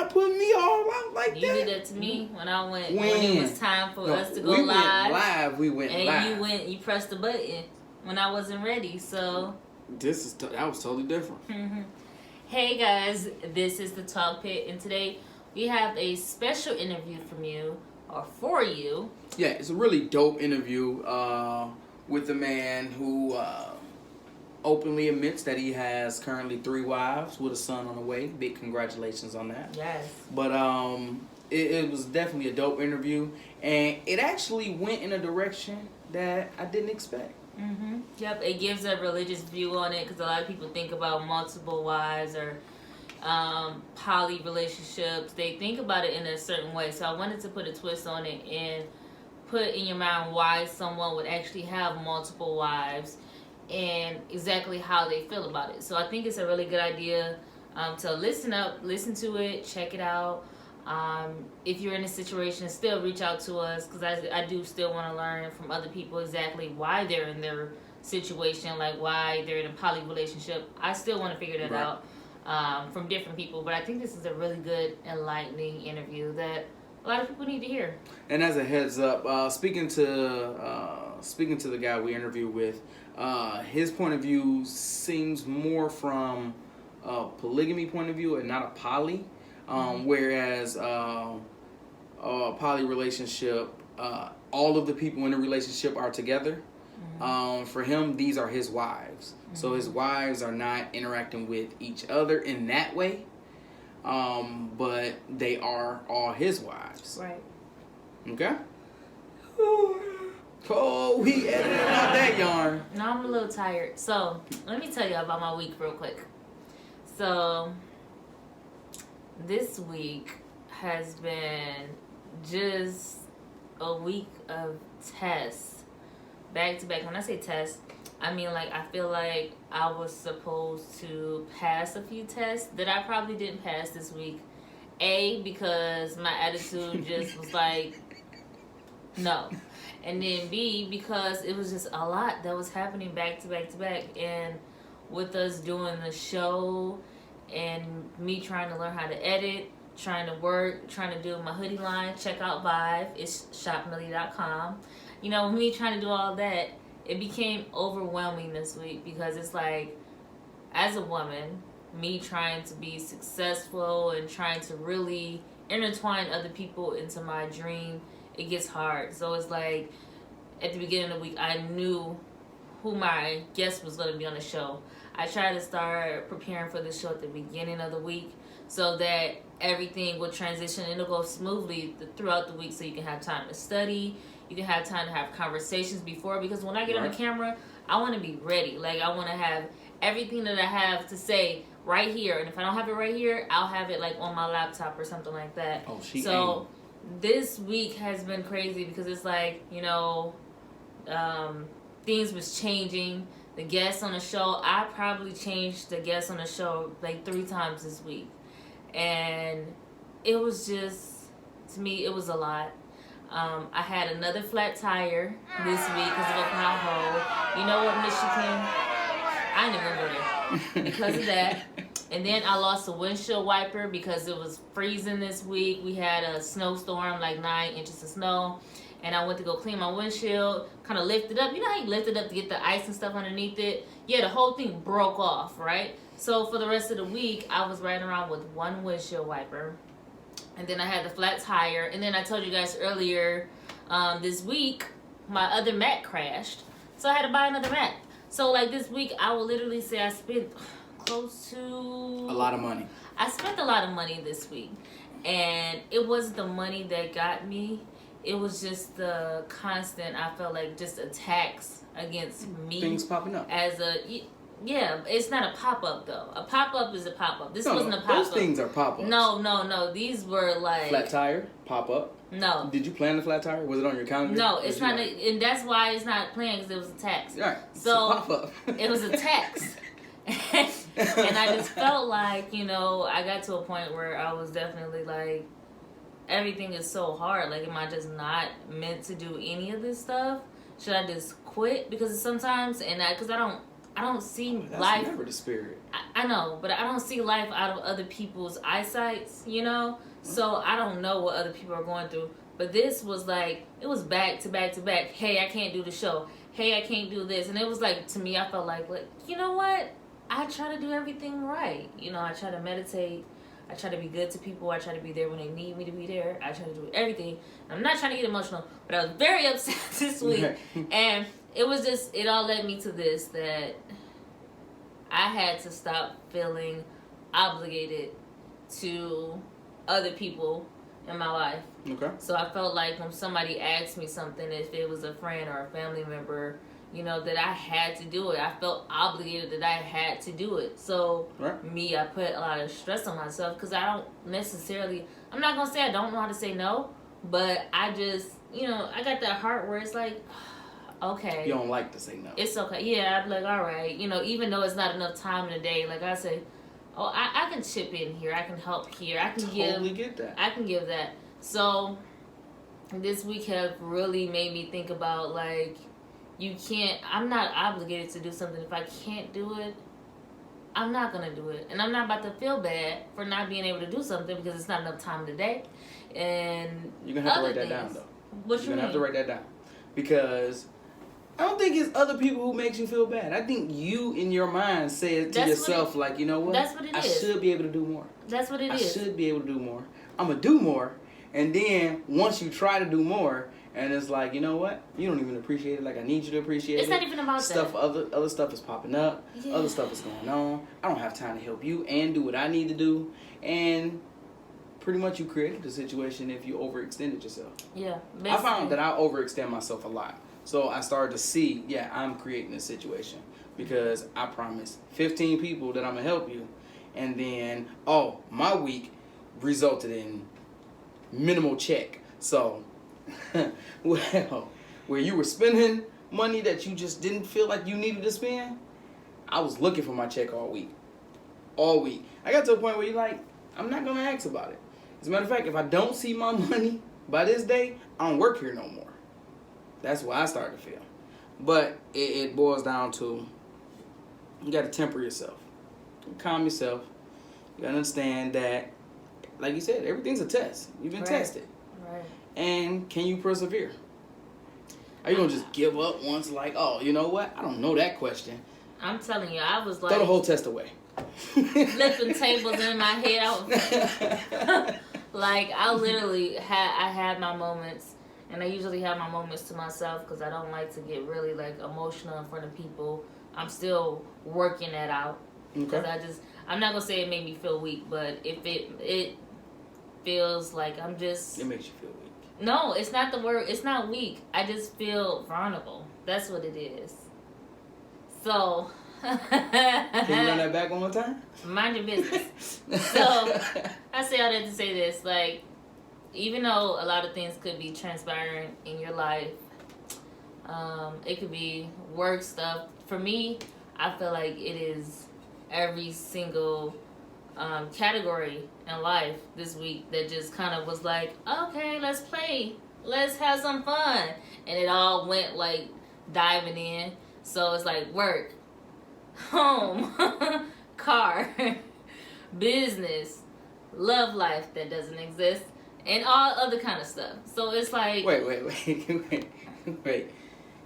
not putting me all out like that. You did that to me when I went when it was time for us to go live. We went live. And you pressed the button when I wasn't ready. So that was totally different. Hey guys, this is the Talk Pit, and today we have a special interview for you. Yeah, it's a really dope interview with a man who openly admits that he has currently 3 wives with a son on the way. Big congratulations on that. Yes. But it was definitely a dope interview, and it actually went in a direction that I didn't expect. Yep, it gives a religious view on it because a lot of people think about multiple wives or poly relationships. They think about it in a certain way. So I wanted to put a twist on it and put in your mind why someone would actually have multiple wives and exactly how they feel about it. So I think it's a really good idea to listen to it, check it out. If you're in a situation, still reach out to us because I do still want to learn from other people exactly why they're in their situation, like why they're in a poly relationship. I still want to figure that out from different people, but I think this is a really good, enlightening interview that a lot of people need to hear. And as a heads up, speaking to the guy we interviewed with, his point of view seems more from a polygamy point of view and not a poly. Whereas a poly relationship, all of the people in the relationship are together. For him, these are his wives. So his wives are not interacting with each other in that way, but they are all his wives. Right. Okay? Oh, we edited out that yarn. No, I'm a little tired. So, let me tell you about my week real quick. So, this week has been just a week of tests, back to back. When I say tests, I mean like I feel like I was supposed to pass a few tests that I probably didn't pass this week. A, because my attitude just was like, no. And then B, because it was just a lot that was happening back to back to back. And with us doing the show and me trying to learn how to edit, trying to work, trying to do my hoodie line, check out Vive, it's shopmillie.com. You know, me trying to do all that, it became overwhelming this week because it's like, as a woman, me trying to be successful and trying to really intertwine other people into my dream, it gets hard. So it's like, at the beginning of the week, I knew who my guest was going to be on the show. I try to start preparing for the show at the beginning of the week so that everything will transition and it'll go smoothly throughout the week so you can have time to study, you can have time to have conversations before, because when I get on the camera, I want to be ready. Like, I want to have everything that I have to say right here, and if I don't have it right here, I'll have it like on my laptop or something like that. So this week has been crazy because it's like, you know, things was changing. The guests on the show, I probably changed the guests on the show like 3 times this week. And it was just, to me, it was a lot. I had another flat tire this week because of a pound hole. You know what, Michigan? I ain't even go there because of that. And then I lost a windshield wiper because it was freezing this week. We had a snowstorm, like 9 inches of snow. And I went to go clean my windshield, kind of lift it up. You know how you lift it up to get the ice and stuff underneath it? Yeah, the whole thing broke off, right? So for the rest of the week, I was riding around with 1 windshield wiper. And then I had the flat tire. And then I told you guys earlier this week, my other Mac crashed. So I had to buy another Mac. So like this week, I will literally say I spent close to... a lot of money. I spent a lot of money this week. And it wasn't the money that got me. It was just the constant, I felt like, just attacks against me. Things popping up. As a, yeah, it's not a pop-up, though. A pop-up is a pop-up. This wasn't a pop-up. Those things are pop-ups. No. These were like... flat tire, pop-up. No. Did you plan the flat tire? Was it on your calendar? No, it's not, and that's why it's not planned, because it was a tax. Right. So, pop-up. It was a tax. And I just felt like, you know, I got to a point where I was definitely like, everything is so hard. Like, am I just not meant to do any of this stuff? Should I just quit? Because sometimes, because I don't I don't see That's life. never the spirit. I know, but I don't see life out of other people's eyesights, you know? So I don't know what other people are going through. But this was like, it was back to back to back. Hey, I can't do the show. Hey, I can't do this. And it was like, to me, I felt like, you know what? I try to do everything right. You know, I try to meditate. I try to be good to people. I try to be there when they need me to be there. I try to do everything. I'm not trying to get emotional, but I was very upset this week. And it was just, it all led me to this, that I had to stop feeling obligated to other people in my life. Okay. So I felt like when somebody asked me something, if it was a friend or a family member, you know, that I had to do it. I felt obligated that I had to do it. So me, I put a lot of stress on myself because I don't necessarily, I'm not going to say I don't know how to say no, but I just, you know, I got that heart where it's like, okay. You don't like to say no. It's okay. Yeah, I'd be like, all right. You know, even though it's not enough time in the day, like I say, oh, I can chip in here. I can help here. I can get that. I can give that. So this week have really made me think about, like, you can't, I'm not obligated to do something. If I can't do it, I'm not going to do it. And I'm not about to feel bad for not being able to do something because it's not enough time in the day. And you're going to have to write that down, though. What you mean? You're going to have to write that down. Because I don't think it's other people who makes you feel bad. I think you, in your mind, said to yourself, like, you know what? That's what it is. I should be able to do more. That's what it is. I should be able to do more. I'm going to do more. And then, once you try to do more, and it's like, you know what? You don't even appreciate it like I need you to appreciate it. It's not even about that. Other stuff is popping up. Yeah. Other stuff is going on. I don't have time to help you and do what I need to do. And pretty much you created the situation if you overextended yourself. Yeah. Basically. I found that I overextend myself a lot. So I started to see, I'm creating a situation. Because I promised 15 people that I'm going to help you. And then, my week resulted in minimal check. So, well, where you were spending money that you just didn't feel like you needed to spend, I was looking for my check all week. All week. I got to a point where you're like, I'm not going to ask about it. As a matter of fact, if I don't see my money by this day, I don't work here no more. That's what I started to feel. But it boils down to, you got to temper yourself. Calm yourself. You got to understand that, like you said, everything's a test. You've been tested. Right. And can you persevere? Are you going to just give up once, like, oh, you know what? I don't know that question. I'm telling you, I was like... Throw the whole test away. Flipping tables in my head. Like, I literally had my moments. And I usually have my moments to myself because I don't like to get really, like, emotional in front of people. I'm still working that out. Because I'm not going to say it made me feel weak, but if it feels like I'm just... It makes you feel weak. No, it's not the word. It's not weak. I just feel vulnerable. That's what it is. So... Can you run that back one more time? Mind your business. So, I say all that to say this. Like, even though a lot of things could be transpiring in your life, it could be work stuff. For me, I feel like it is every single category in life this week that just kind of was like, okay, let's play. Let's have some fun. And it all went like diving in. So it's like work, home, car, business, love life that doesn't exist, and all other kind of stuff. So it's like... Wait.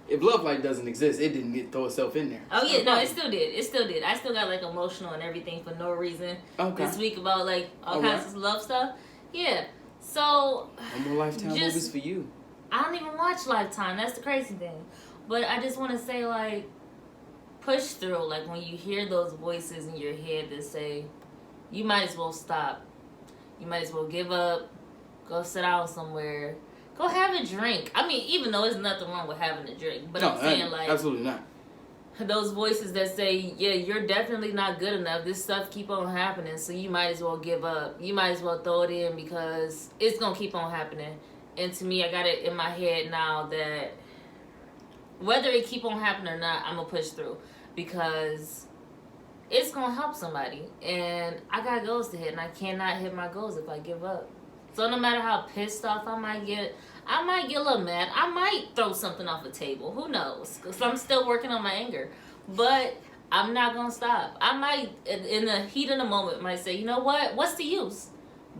If love life doesn't exist, it didn't throw itself in there. Oh, yeah, no, it still did. It still did. I still got, like, emotional and everything for no reason this week about, like, all kinds of love stuff. Yeah. So... No more Lifetime movies for you. I don't even watch Lifetime. That's the crazy thing. But I just want to say, like, push through. Like, when you hear those voices in your head that say, you might as well stop. You might as well give up. Go sit down somewhere. Go have a drink. I mean, even though there's nothing wrong with having a drink. But I'm saying, like... Absolutely not. Those voices that say, yeah, you're definitely not good enough. This stuff keep on happening, so you might as well give up. You might as well throw it in because it's going to keep on happening. And to me, I got it in my head now that whether it keep on happening or not, I'm going to push through. Because it's going to help somebody. And I got goals to hit, and I cannot hit my goals if I give up. So no matter how pissed off I might get a little mad. I might throw something off the table. Who knows? Because I'm still working on my anger. But I'm not gonna stop. I might, in the heat of the moment, might say, you know what? What's the use?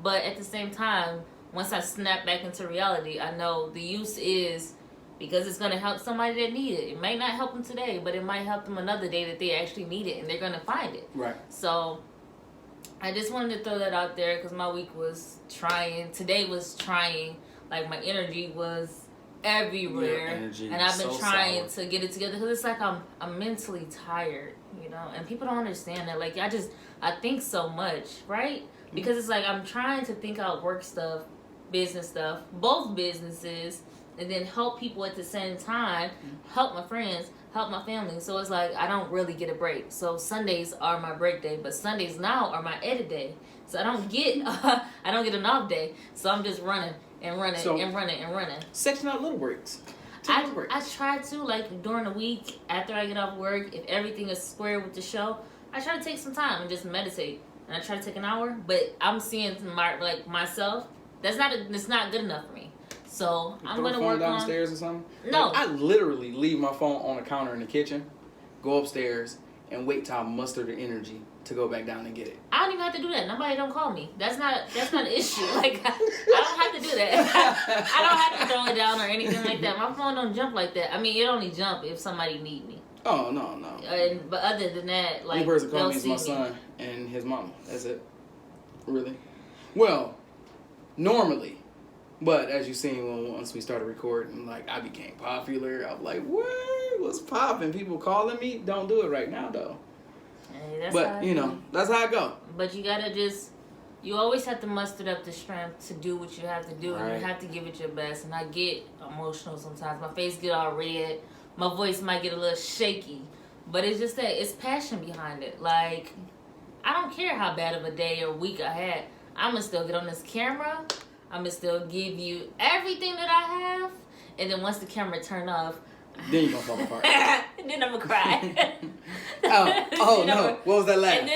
But at the same time, once I snap back into reality, I know the use is because it's gonna help somebody that need it. It may not help them today, but it might help them another day that they actually need it, and they're gonna find it. Right. So I just wanted to throw that out there because my week was trying. Today was trying. Like, my energy was everywhere, and I've been trying to get it together because it's like I'm mentally tired, you know. And people don't understand that. Like, I think so much, right? Because it's like I'm trying to think out work stuff, business stuff, both businesses, and then help people at the same time, help my friends, help my family. So it's like I don't really get a break. So Sundays are my break day, but Sundays now are my edit day. So I don't get an off day. So I'm just running and running and running and running. Section out little breaks. I try to, like, during the week after I get off work, if everything is square with the show, I try to take some time and just meditate. And I try to take an hour, but I'm seeing myself. It's not good enough for me. So I'm gonna work downstairs or something. No, like, I literally leave my phone on the counter in the kitchen, go upstairs, and wait till I muster the energy to go back down and get it. I don't even have to do that. Nobody don't call me. That's not an issue. Like, I don't have to do that. I don't have to throw it down or anything like that. My phone don't jump like that. I mean, it only jump if somebody need me. Oh, no. But other than that, like, only person calling me is my son and his mama. That's it. Really? Well, normally. But as you seen, once we started recording, like, I became popular. I was like, what? What's popping? People calling me? Don't do it right now, though. Hey, but, you know, that's how I go. But you gotta you always have to muster up the strength to do what you have to do. Right. And you have to give it your best. And I get emotional sometimes. My face get all red. My voice might get a little shaky. But it's just that it's passion behind it. Like, I don't care how bad of a day or week I had. I'm going to still get on this camera. I'm going to still give you everything that I have. And then once the camera turn off, then you're going to fall apart. And then I'm going to cry. oh no. What was that laugh?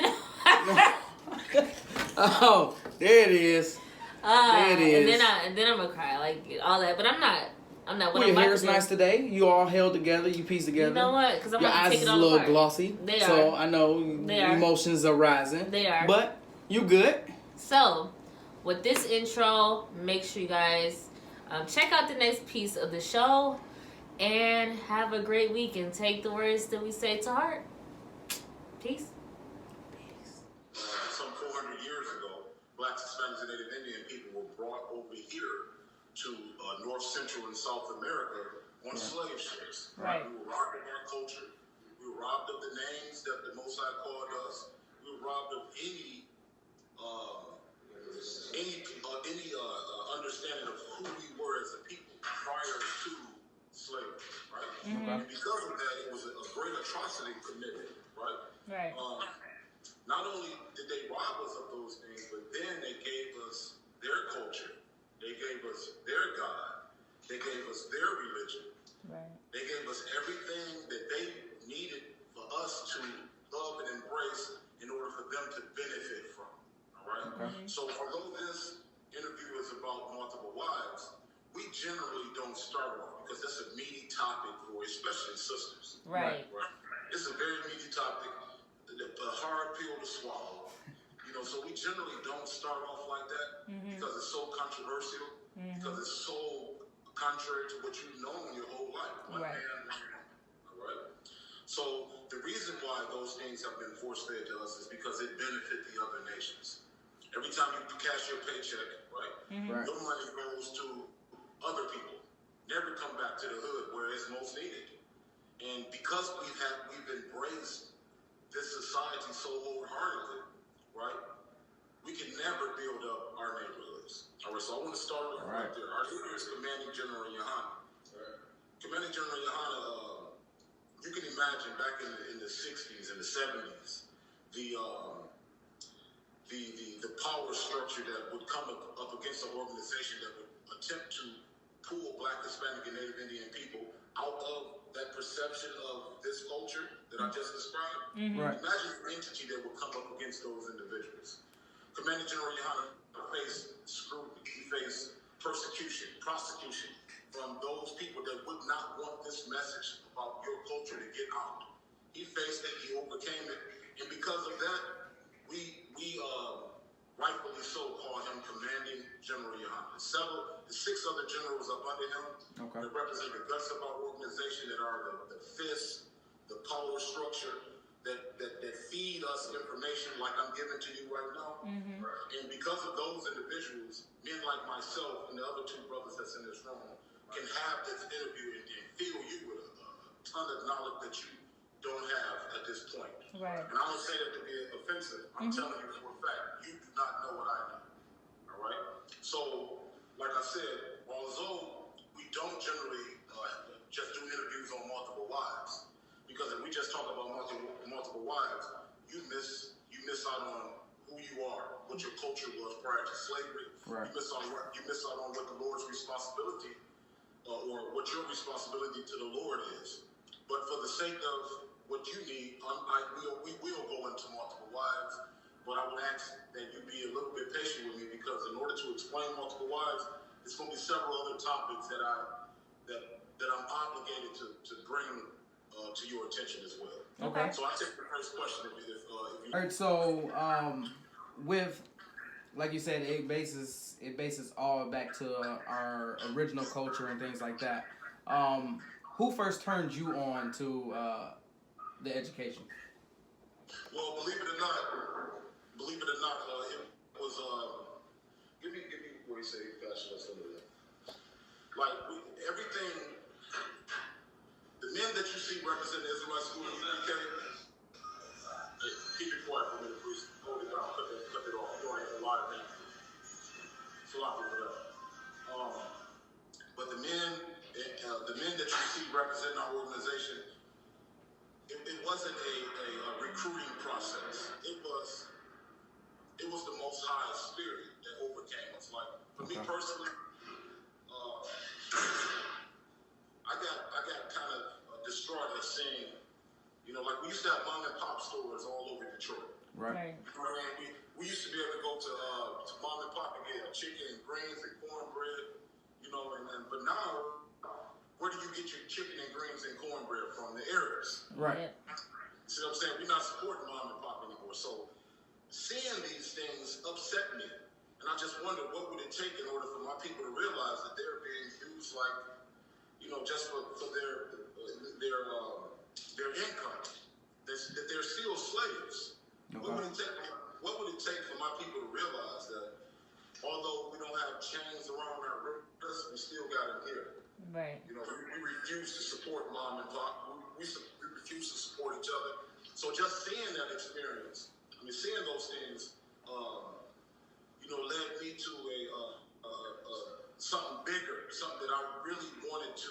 Oh, there it is. There it is. And then I'm going to cry. Like, all that. But I'm not. Well, your hair is nice today. You all held together. You pieced together. You know what? Because I'm your eyes take is a little glossy. They are. So I know emotions are rising. They are. But you good. So, with this intro, make sure you guys check out the next piece of the show and have a great week and take the words that we say to heart. Peace. Some 400 years ago, Blacks, Hispanics, and Native Indian people were brought over here to North, Central, and South America on slave ships. Right. We were robbed of our culture. We were robbed of the names that the Most High called us. We were robbed of any understanding of who we were as a people prior to slavery, right? Mm-hmm. And because of that, it was a great atrocity committed, right? Right. Not only did they rob us of those things, but then they gave us their culture. They gave us their God. They gave us their religion. Right. They gave us everything that they needed for us to love and embrace in order for them to benefit from. All right? Okay. So although this interview is about multiple wives, we generally don't start off because that's a meaty topic for especially sisters. Right. It's a very meaty topic, a hard pill to swallow. So we generally don't start off like that because it's so controversial, because it's so contrary to what you've known your whole life. One man, all right? So the reason why those things have been force-fed to us is because it benefit the other nations. Every time you cash your paycheck, right, your money goes to other people. Never come back to the hood where it's most needed. And because we've embraced this society so wholeheartedly, right, we can never build up our neighborhoods. All right, so I want to start off right there. Our leader is Commanding General Yohana. Commanding General Yohana, you can imagine back in the 60s and the 70s, the power structure that would come up against an organization that would attempt to pull Black, Hispanic, and Native Indian people out of that perception of this culture that I just described. Right. Imagine an entity that would come up against those individuals. Commanding General Yohana faced scrutiny, he faced persecution, prosecution from those people that would not want this message about your culture to get out. He faced it. He overcame it, and because of that, we rightfully so call him Commanding General Yohana. The 6 other generals up under him that represent the guts of our organization, that are the fists, the power structure, that feed us information like I'm giving to you right now. And because of those individuals, men like myself and the other 2 brothers that's in this room can have this interview and fill you with a ton of knowledge that you don't have at this point. Right. And I don't say that to be offensive. I'm telling you for a fact, you do not know what I know. All right? So, like I said, although we don't generally just do interviews on multiple wives, because if we just talk about multiple wives, you miss out on who you are, what your culture was prior to slavery. Right. You miss out on what the Lord's responsibility or what your responsibility to the Lord is. But for the sake of what you need, we will go into multiple wives. But I would ask that you be a little bit patient with me, because in order to explain multiple wives, there's going to be several other topics that I'm obligated to bring to your attention as well. Okay. So I take the first question if you. All right. So with, like you said, it bases all back to our original culture and things like that. Who first turned you on to the education? Well, believe it or not, it was give me where you say fashion or something like that. Like everything, the men that you see represent the Israelite school in the UK. Keep it quiet for a minute, please. Hold it down. Cut it off. You're doing a lot of things. It's a lot of people. But the men that you see representing our organization, it wasn't a recruiting process. It was the Most High Spirit that overcame us. Like for me personally, I got kind of distraught at seeing, like we used to have mom and pop stores all over Detroit. Right. We used to be able to go to mom and pop and get chicken and greens and cornbread, but now, where do you get your chicken and greens and cornbread from? The Arabs. Right. See what I'm saying? We're not supporting mom and pop anymore. So seeing these things upset me. And I just wondered, what would it take in order for my people to realize that they're being used like, just for their income, that they're still slaves. Okay. What would it take for my people to realize that although we don't have chains around our wrists, we still got them here? Right. We refuse to support mom and pop. We refuse to support each other. So just seeing that experience, seeing those things, led me to something bigger, something that I really wanted to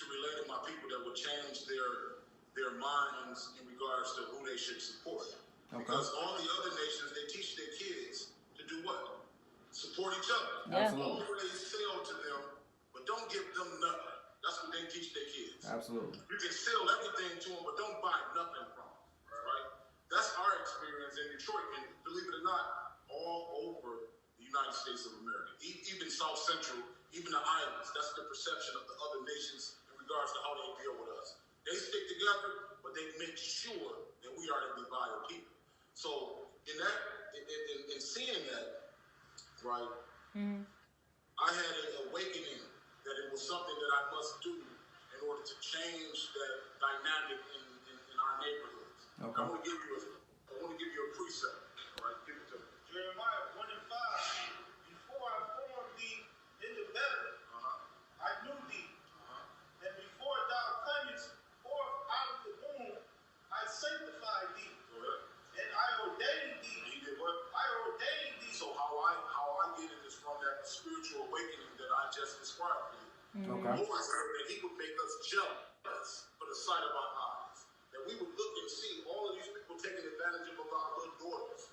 relay to my people that would change their minds in regards to who they should support. Okay. Because all the other nations, they teach their kids to do what? Support each other. Yeah. Absolutely. Always sell to them, but don't give them nothing. That's what they teach their kids. Absolutely. You can sell everything to them, but don't buy nothing from them. Right? That's our experience in Detroit, and believe it or not, all over the United States of America, even South Central, even the islands. That's the perception of the other nations in regards to how they deal with us. They stick together, but they make sure that we are the divided people. So in seeing that, right, I had an awakening that it was something that I must do in order to change that dynamic in our neighborhoods. Okay. I want to give you a precept. All right, give it to me. Jeremiah 1:5. Before I formed thee in the belly, I knew thee. And before thou camest forth out of the womb, I sanctified thee. And I ordained thee. He did what? I ordained thee. So how I get it is from that spiritual awakening that I just described to you. Okay. The Lord said that He would make us jealous for the sight of our eyes. That we would look and see all of these people taking advantage of our little daughters.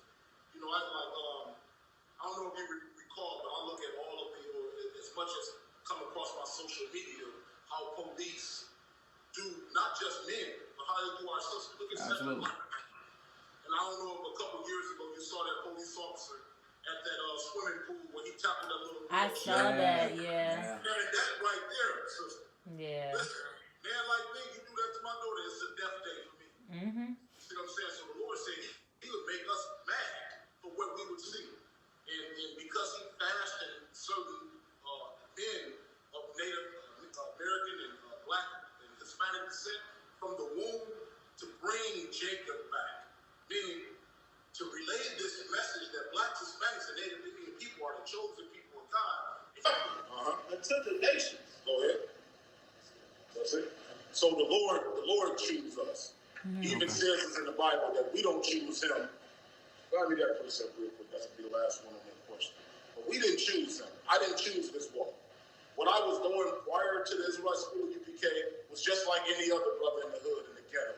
I don't know if you recall, but I look at all of as much as come across my social media, how police do not just men, but how they do our sisters. Look at Absolutely. And I don't know if a couple years ago you saw that police officer at that swimming pool when he tackled that little girl. I saw that, yeah. Man, that right there, sister. Yeah. Listen, man like me, you do that to my daughter, it's a death day for me. sent from the womb to bring Jacob back. Meaning, to relay this message that blacks, Hispanics, and Native Indian people are the chosen people of God. Unto the nations. Go ahead. That's it. So the Lord chooses us. He even says this in the Bible that we don't choose him. Well, we got to put this up real quick. That's going to be the last one on that question. But we didn't choose him. I didn't choose this walk. What I was doing prior to the Israelite School of UPK was just like any other brother in the hood, in the ghetto.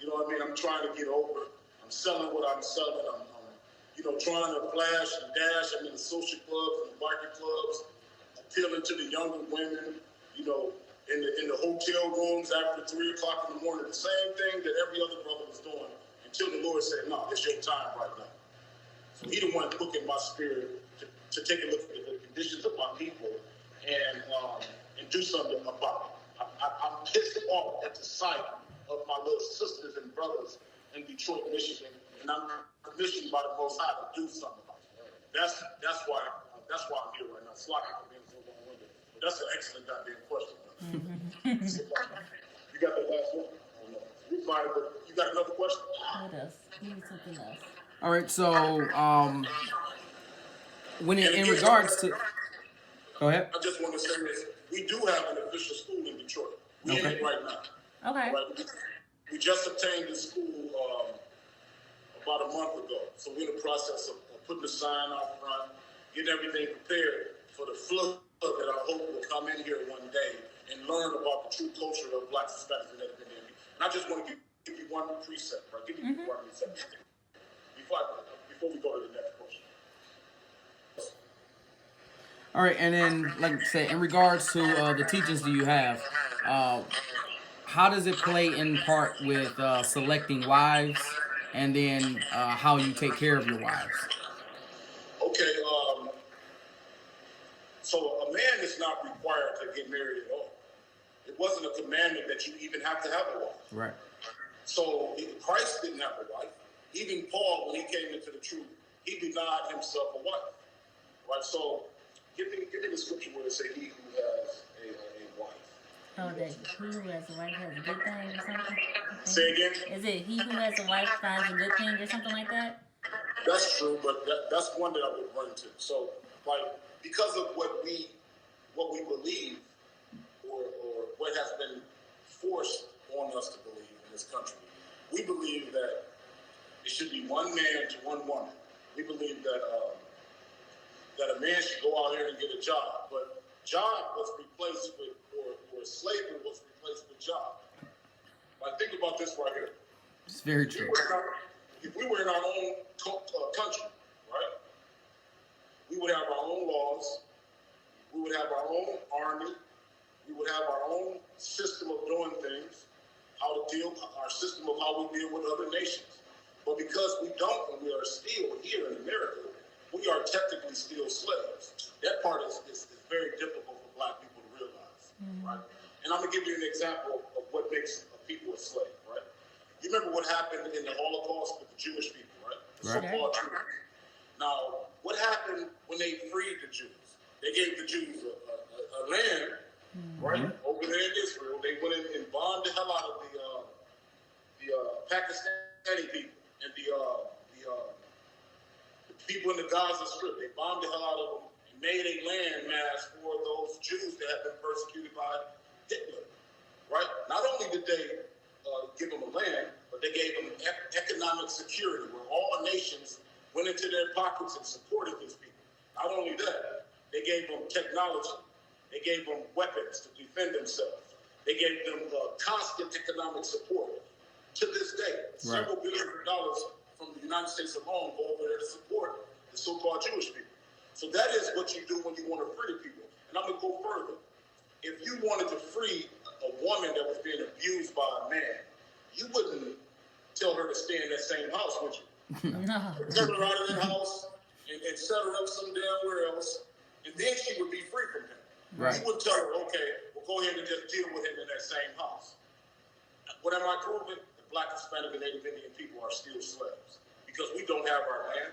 You know what I mean? I'm trying to get over. I'm selling what I'm selling. I'm trying to flash and dash. I'm in the social clubs and the market clubs, appealing to the younger women, in the hotel rooms after 3 o'clock in the morning, the same thing that every other brother was doing until the Lord said, no, it's your time right now. So he the one put in my spirit to take a look at the conditions of my people and do something about it. I'm pissed off at the sight of my little sisters and brothers in Detroit, Michigan, and I'm commissioned by the Most High to do something about it. That's why I'm here right now. Sorry for being so long-winded, but that's an excellent goddamn question. You got the last one? Oh, no. You're fine, but you got another question? What else? Give me something else. All right, so when in regards to, go ahead. I just want to say this: we do have an official school in Detroit. We're in it right now. Okay. Right? We just obtained the school about a month ago, so we're in the process of putting the sign out front, getting everything prepared for the flood that I hope will come in here one day and learn about the true culture of Blacks, Hispanics, and Native Indian. And I just want to give you one precept, right? Give you one precept before we go to the next question. All right, and then, like I said, in regards to the teachings that you have, how does it play in part with selecting wives, and then how you take care of your wives? Okay, so a man is not required to get married at all. It wasn't a commandment that you even have to have a wife. Right. So Christ didn't have a wife. Even Paul, when he came into the truth, he denied himself a wife. Right. So give me the scripture where it says he who has a wife. Oh, that he who has a wife has a good thing or something? Say again? Is it he who has a wife finds a good thing or something like that? That's true, but that's one that I would run to. So, because of what we believe, or what has been forced on us to believe in this country, we believe that it should be one man to one woman. We believe that that a man should go out here and get a job, but job was replaced with, or slavery was replaced with job. Think about this right here. It's very true. If we were in our own country, right, we would have our own laws, we would have our own army, we would have our own system of doing things, our system of how we deal with other nations. But because we don't, and we are still here in America, we are technically still slaves. That part is very difficult for Black people to realize, right? And I'm going to give you an example of what makes a people a slave, right? You remember what happened in the Holocaust with the Jewish people, right? The so-called Jews. Now, what happened when they freed the Jews? They gave the Jews a land, right, over there in Israel. They went in and bombed the hell out of the Pakistani people and the people in the Gaza Strip. They bombed the hell out of them and made a landmass for those Jews that had been persecuted by Hitler, right? Not only did they give them a land, but they gave them economic security, where all nations went into their pockets and supported these people. Not only that, they gave them technology. They gave them weapons to defend themselves. They gave them constant economic support. To this day, several billions of dollars from the United States alone go over there to support the so-called Jewish people. So that is what you do when you want to free the people. And I'm going to go further. If you wanted to free a woman that was being abused by a man, you wouldn't tell her to stay in that same house, would you? No. Turn her out of that house and set her up some damn where else, and then she would be free from him. Right. You wouldn't tell her, okay, well, go ahead and just deal with him in that same house. What am I proving? The Black, Hispanic, and Native Indian people are still slaves because we don't have our land,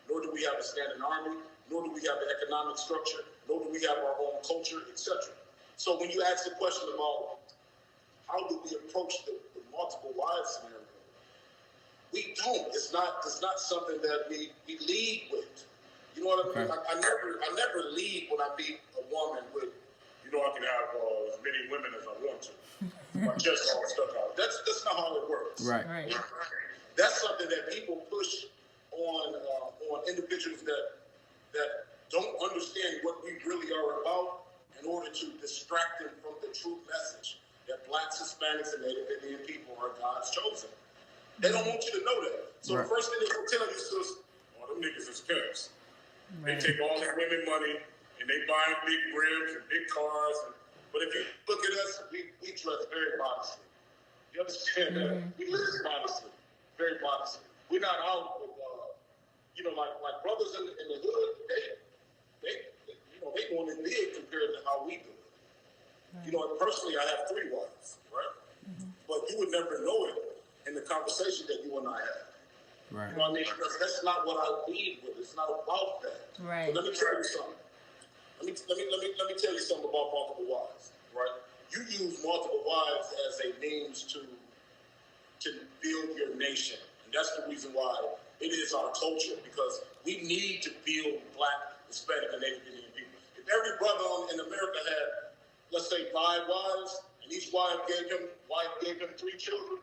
nor do we have a standing army, nor do we have the economic structure, nor do we have our own culture, etc. So when you ask the question about how do we approach the multiple wives scenario? We don't. It's not something that we lead with. You know what I mean? I never lead when I meet a woman with, I can have as many women as I want to. My chest all stuck out. That's not how it works. Right. That's something that people push on individuals that don't understand what we really are about in order to distract them from the true message that Blacks, Hispanics, and Native Indian people are God's chosen. They don't want you to know that. So the first thing they're going to tell you is, them niggas is pimps. They take all their women money and they buy big rims and big cars. But if you look at us, we dress very modestly. You understand that? We live modestly, very modestly. We're not out with, like brothers in the hood. They going in big compared to how we do it. And personally, I have 3 wives, right? But you would never know it in the conversation that you and I had. Right. You know what I mean? Because that's not what I lead with. It's not about that. Right. So let me tell you something. Let me tell you something about multiple wives, right? You use multiple wives as a means to build your nation. And that's the reason why it is our culture, because we need to build Black, Hispanic, and Native Indian people. If every brother in America had, let's say, 5 wives, and each wife gave him 3 children,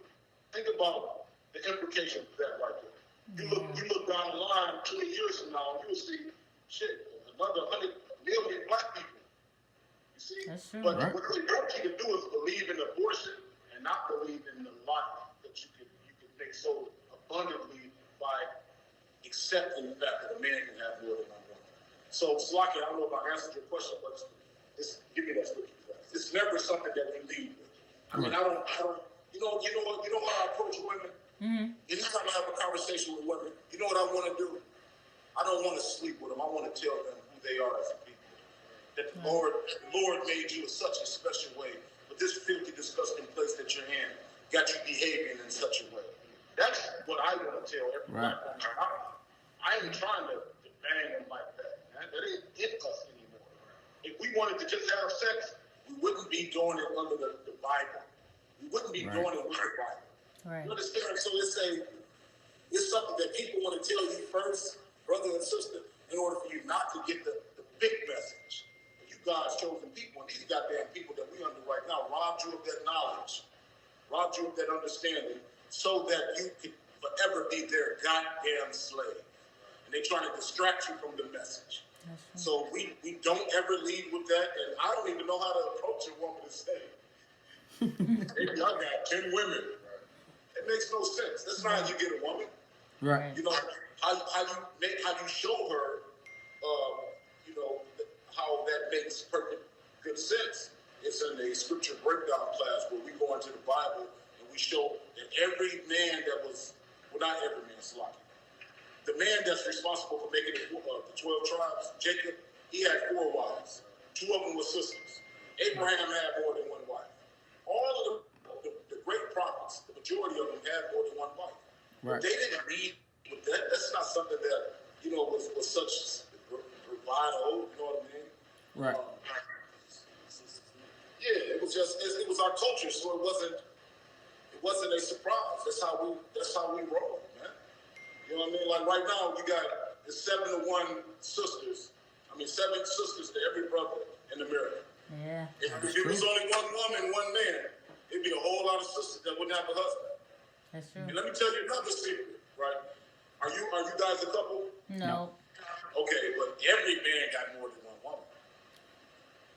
think about the implications of that right there. You look down the line 20 years from now, you will see another 100 million Black people. You see? That's true. But what they want you to do is believe in abortion and not believe in the life that you can make so abundantly by accepting the fact that a man can have more than one woman. So, Slaki, I don't know if I answered your question, but just give me that scripture. It's never something that we lead with. I mean, I don't. You know how I approach women? Anytime I have a conversation with women, you know what I want to do? I don't want to sleep with them. I want to tell them who they are as a people. That the Lord made you in such a special way, but this filthy, disgusting place that you're in got you behaving in such a way. That's what I want to tell everybody. I ain't trying to bang them like that. Man. That ain't it us anymore. If we wanted to just have sex, we wouldn't be doing it under the Bible. We wouldn't be doing it with the Bible. Right. You understand? So it's something that people want to tell you first, brother and sister, in order for you not to get the big message. You God's chosen people, and these goddamn people that we under right now robbed you of that knowledge, robbed you of that understanding, so that you could forever be their goddamn slave. And they're trying to distract you from the message. So we don't ever lead with that, and I don't even know how to approach a woman to say, maybe I got 10 women. It makes no sense. That's not how you get a woman. Right. You know, how you show her, how that makes perfect good sense. It's in a scripture breakdown class where we go into the Bible and we show that every man that was, well, not every man, Slocky. The man that's responsible for making the 12 tribes, Jacob, he had 4 wives. 2 of them were sisters. Abraham had more than 1 wife. All of the great prophets, the majority of them had more than 1 wife. Right. They didn't lead with that. That's not something that, was such bravado, you know what I mean? Right. It was our culture, so it wasn't a surprise. That's how we roll, man. You know what I mean? Like right now, we got 7 to 1 sisters. 7 sisters to every brother in America. Yeah. If it was only 1 woman, 1 man, it'd be a whole lot of sisters that wouldn't have a husband. That's true. And let me tell you another secret, right? Are you guys a couple? No. Okay, but every man got more than 1 woman.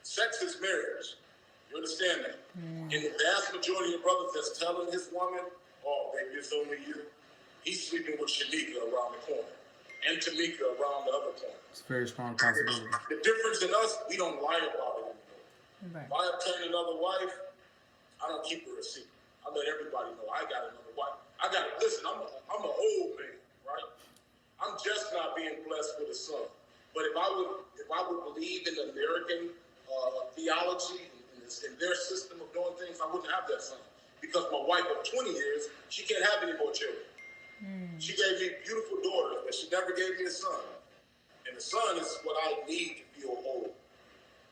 Sex is marriage. You understand that? And the vast majority of brothers that's telling his woman, oh, baby, it's only you, he's sleeping with Shanika around the corner and Tamika around the other corner. It's a very strong possibility. The difference in us, we don't lie about it anymore. Right. If I obtain another wife, I don't keep her a secret. I let everybody know I got another wife. Listen, I'm an old man, right? I'm just not being blessed with a son. But if I would believe in American theology and their system of doing things, I wouldn't have that son. Because my wife of 20 years, she can't have any more children. She gave me beautiful daughters, but she never gave me a son. And the son is what I need to feel whole.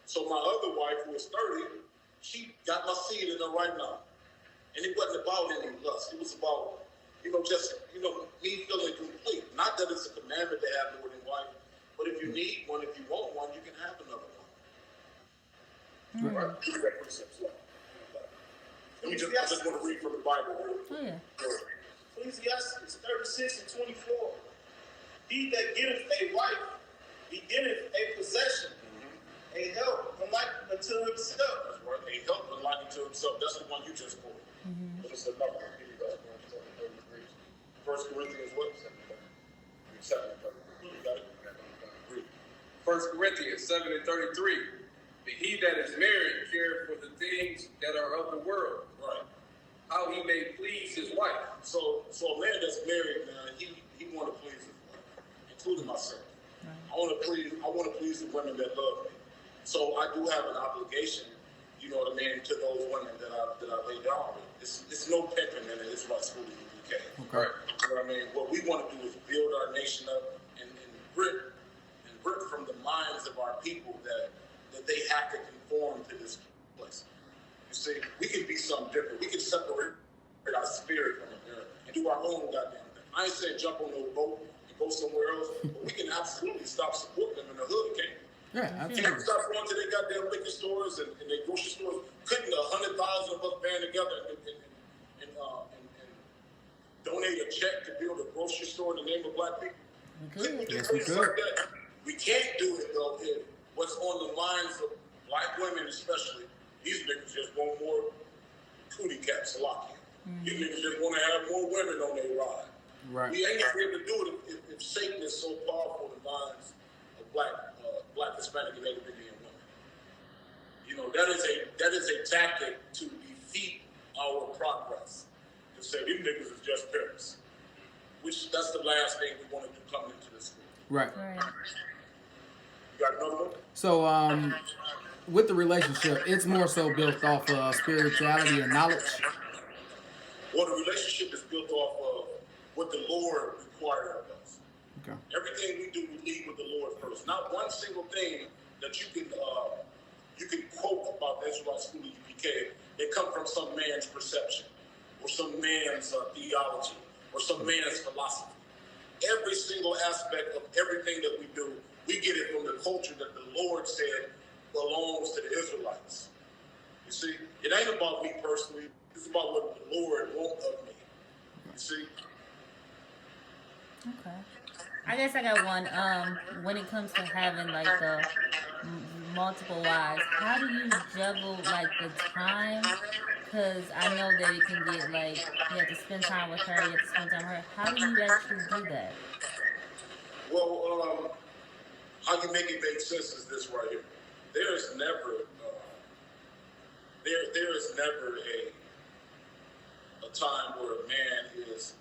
So my other wife, who is 30, she got my seed in her right now. And it wasn't about any lust. It was about, just, me feeling complete. Not that it's a commandment to have more than one, but if you need one, if you want one, you can have another one. Right? Let me just want to read from the Bible. Oh, yeah. Ecclesiastes 36:24. He that getteth a wife, he getteth a possession, a help unlike unto himself. That's right. A help unlike unto himself. That's the one you just quoted. But it's another one. 1 Corinthians what? 7:33. You got it? 1 Corinthians 7:33. But he that is married care for the things that are of the world. Right. How he may please his wife. So a man that's married now, he want to please his wife, including myself. I want to please the women that love me. So I do have an obligation, you know what I mean, to those women that I lay down with. It's no pimping in the Israelite school in the UK. Okay. Right? You know what I mean? What we want to do is build our nation up and rip from the minds of our people that they have to conform to this place. You see, we can be something different. We can separate our spirit from it and do our own goddamn thing. I ain't saying jump on no boat and go somewhere else, but we can absolutely stop supporting them in the hood, can't we? Yeah, Can't we absolutely. stop going to their goddamn liquor stores and their grocery stores? Couldn't 100,000 of us band together and donate a check to build a grocery store in the name of black people? Couldn't we do Yes, we things could. like that? We can't do it, though, if what's on the minds of black women especially, these niggas just want more cootie caps to lock in. These niggas just want to have more women on their ride. Right. We ain't gonna be able to do it if Satan is so powerful in the minds of black, Hispanic, and Native Indian women. You know, that is a tactic to defeat our progress. To say these niggas is just pimps. Which that's the last thing we want to do coming into this school. Right. Right. You got another one? So, with the relationship, it's more so built off of spirituality and knowledge. Well, the relationship is built off of what the Lord required of us. Okay. Everything we do, we lead with the Lord first. Not one single thing that you can quote about the Israelite school of UPK that come from some man's perception or some man's theology or some man's philosophy. Every single aspect of everything that we do, we get it from the culture that the Lord said belongs to the Israelites. You see, it ain't about me personally. It's about what the Lord wants of me. You see? Okay. I guess I got one. When it comes to having like the multiple wives, how do you juggle like the time? Because I know that it can get like you have to spend time with her, you have to spend time with her. How do you actually do that? Well, how you make it make sense is this right here. There is never a time where a man is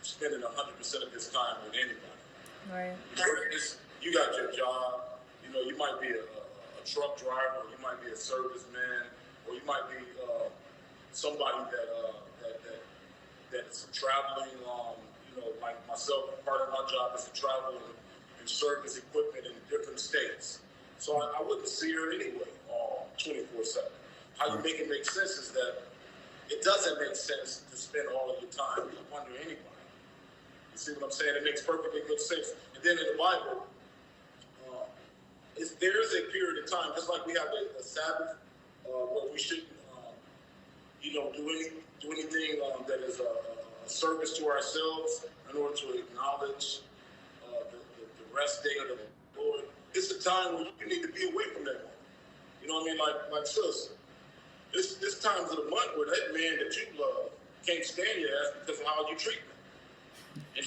spending 100% of his time with anybody. Right. You got your job. You know, you might be a truck driver, or you might be a serviceman, or you might be somebody that is traveling. You know, like myself, part of my job is to travel and service equipment in different states. So I wouldn't see her anyway, 24/7. How you make it make sense is that it doesn't make sense to spend all of your time under anybody. You see what I'm saying? It makes perfectly good sense. And then in the Bible, there is a period of time, just like we have a Sabbath, where we shouldn't, do anything that is a service to ourselves in order to acknowledge the rest day of the Lord. It's a time when you need to be away from that one. You know what I mean? Like sis, this times of the month where that man that you love can't stand your ass because of how you treat him. And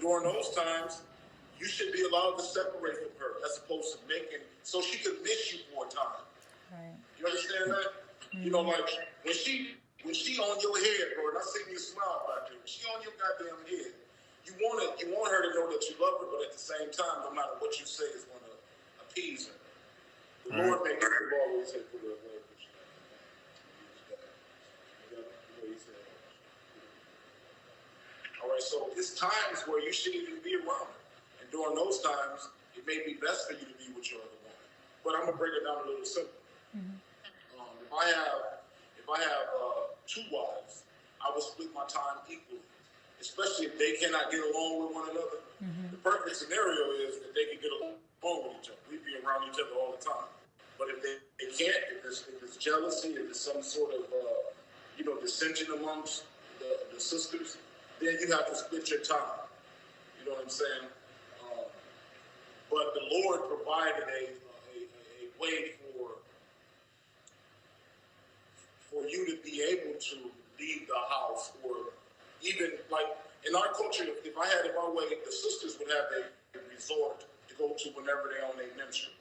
during those times, you should be allowed to separate from her as opposed to making so she could miss you for a time. Right. You understand that? Mm-hmm. You know, like when she on your head, bro, and I see you smile back there. When she on your goddamn head, you want her to know that you love her, but at the same time, no matter what you say is going to appease her. The Lord may give you always say for the Lord. All right, so it's times where you shouldn't even be around her. And during those times, it may be best for you to be with your other woman. But I'm gonna break it down a little simple. Mm-hmm. If I have two wives, I would split my time equally, especially if they cannot get along with one another. The perfect scenario is that they can get along with each other. We'd be around each other all the time. But if they can't, if there's jealousy, if there's some sort of dissension amongst the sisters, then you have to split your time. You know what I'm saying? But the Lord provided a way for you to be able to leave the house, or even like in our culture, if I had it my way, the sisters would have a resort to go to whenever they're on their menstrual.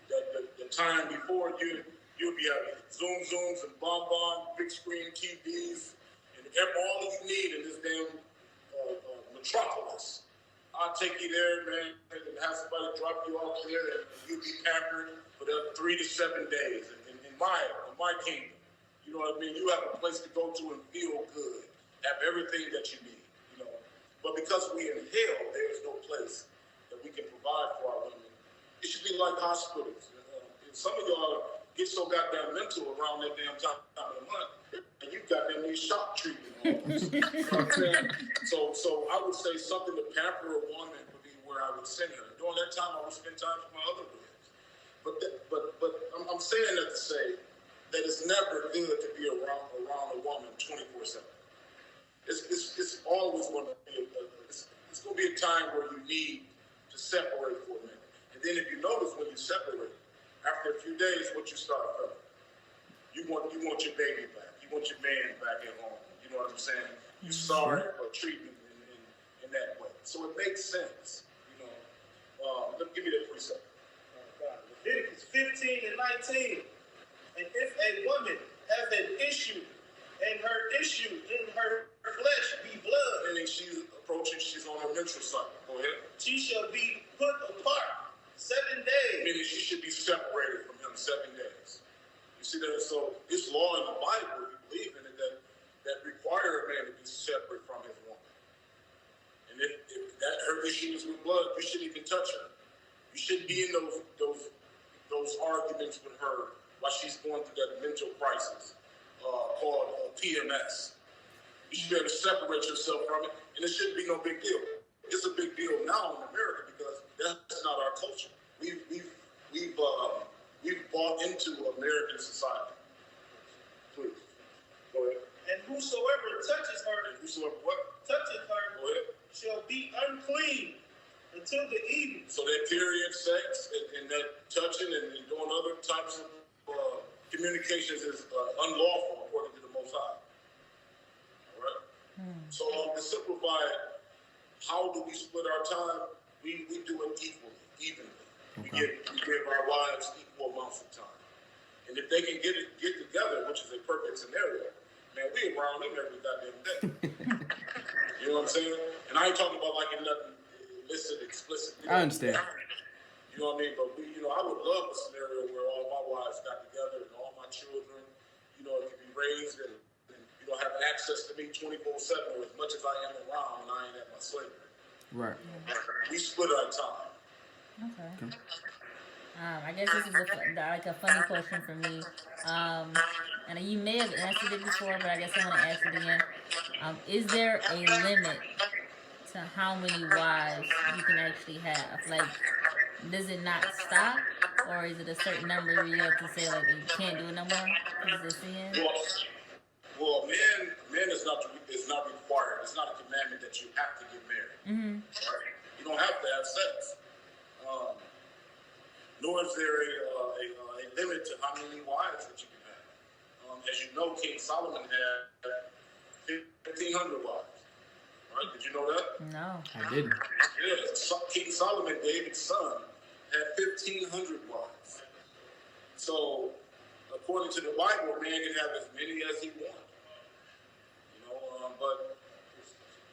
The time before, you'll be having Zooms and bonbon, big screen TVs, and all you need in this damn metropolis. I'll take you there, man, and have somebody drop you off there, and you'll be pampered for the 3 to 7 days in my kingdom. You know what I mean? You have a place to go to and feel good, have everything that you need, you know. But because we in hell, there is no place that we can provide for our women. It should be like hospitals. Some of y'all get so goddamn mental around that damn time of the month, and you goddamn need shock treatment. Almost. You know what I'm saying? So I would say something to pamper a woman would be where I would send her. During that time, I would spend time with my other friends. But I'm saying that to say that it's never good to be around a woman 24/7. It's always going to be it's going to be a time where you need to separate for a minute. And then if you notice when you separate, after a few days, what you start feeling, you want your baby back. You want your man back at home. You know what I'm saying? You're sorry for treatment in that way. So it makes sense. You know, give me that precept. Leviticus 15 and 19. And if a woman has an issue, and her issue in her flesh be blood, meaning she's on her menstrual cycle. Go ahead. She shall be put apart 7 days. Meaning she should be separated from him 7 days. You see that? So this law in the Bible, we believe in it, that require a man to be separate from his woman. And if that her issue is with blood, you shouldn't even touch her. You shouldn't be in those arguments with her while she's going through that mental crisis called PMS. You should be able to separate yourself from it, and it shouldn't be no big deal. It's a big deal now in America because that's not our culture. We've bought into American society. Please, go ahead. And whosoever touches her, touches her, go ahead, shall be unclean until the evening. So that period sex and that touching and doing other types of communications is unlawful according to the Most High. All right. So to simplify it, how do we split our time? We do it evenly. Okay. We give our wives equal amounts of time. And if they can get together, which is a perfect scenario, man, we around them every goddamn day. You know what I'm saying? And I ain't talking about like nothing illicit, explicit. I understand. You know what I mean? But I would love a scenario where all my wives got together and all my children, could be raised and have access to me 24/7 or as much as I am around when I ain't at my slavery. Right. We split our time. Okay. I guess this is a funny question for me. And you may have answered it before, but I guess I want to ask it again. Is there a limit to how many wives you can actually have? Like, does it not stop, or is it a certain number where you have to say like you can't do it no more? Is it sin? Well, men is not required. It's not a commandment that you have to get married. Mm-hmm. Right? You don't have to have sex. Nor is there a limit to how many wives that you can have. As you know, King Solomon had 1,500 wives. Right? Did you know that? No. I didn't. Yeah, King Solomon, David's son, had 1,500 wives. So, according to the Bible, a man can have as many as he wants. But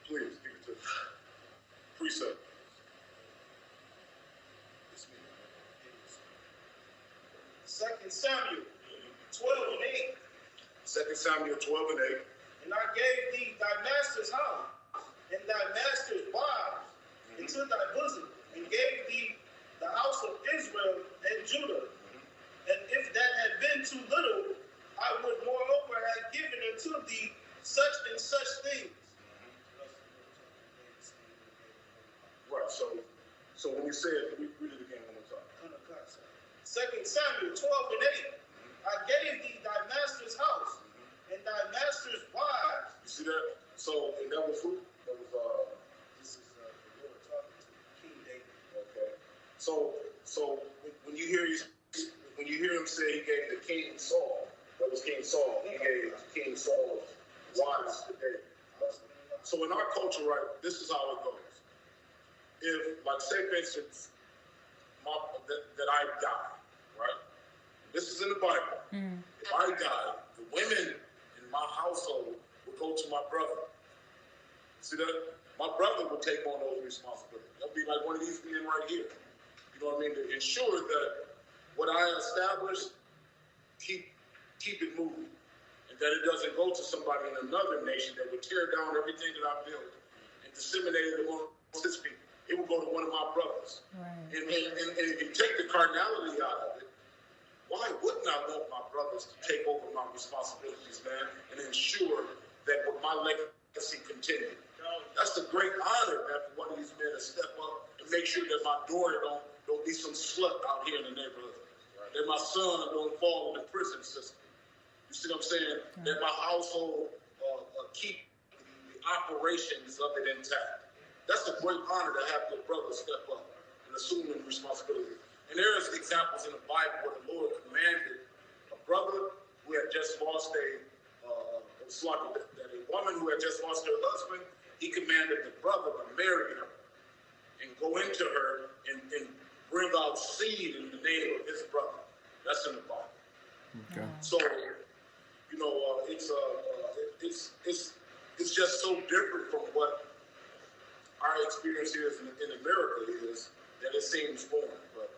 please, give it to me. Precept. 2 Samuel 12 and 8. 2 Samuel 12 and 8. And I gave thee thy master's house and thy master's wives into thy bosom, and gave thee the house of Israel and Judah. And if that had been too little, I would moreover have given unto thee such and such things. Right. So when you said, read it again one more time. 2 Samuel 12 and 8. I gave thee thy master's house and thy master's wives. You see that? So, and that was who? That was, This is the Lord talking to King David. okay. So when you hear him say he gave the king Saul, that was King Saul. He gave King Saul's wives to David. So in our culture, right, this is how it goes. If, like, say for instance, that I die, right? This is in the Bible. If I die, the women in my household will go to my brother. See that? My brother will take on those responsibilities. That'll be like one of these men right here. You know what I mean? To ensure that what I establish, keep it moving. And that it doesn't go to somebody in another nation that would tear down everything that I built and disseminate it amongst his people. It will go to one of my brothers. Right. And if you take the carnality out of it, why wouldn't I want my brothers to take over my responsibilities, man, and ensure that my legacy continues? That's a great honor, man, for one of these men to step up and make sure that my daughter don't be some slut out here in the neighborhood. That my son don't fall in the prison system. You see what I'm saying? That my household keep the operations of it intact. That's a great honor to have your brother step up and assume the responsibility. And there's examples in the Bible where the Lord commanded a brother who had just lost a woman who had just lost her husband. He commanded the brother to marry her and go into her and bring out seed in the name of his brother. That's in the Bible. Okay. So, you know, it's just so different from what our experience here in America is that it seems foreign. But,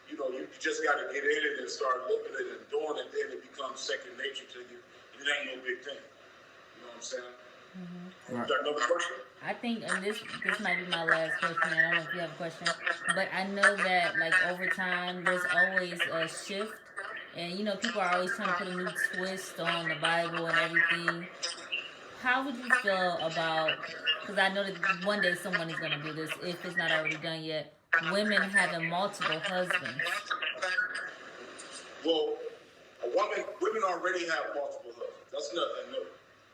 you know, you just got to get in it and start living it and doing it, then it becomes second nature to you. And it ain't no big thing. You know what I'm saying? Mm-hmm. You got another question? I think, and this might be my last question. I don't know if you have a question, but I know that like over time, there's always a shift, and you know people are always trying to put a new twist on the Bible and everything. How would you feel about? Because I know that one day someone is going to do this, if it's not already done yet. Women having multiple husbands. Well, women already have multiple husbands. That's nothing new.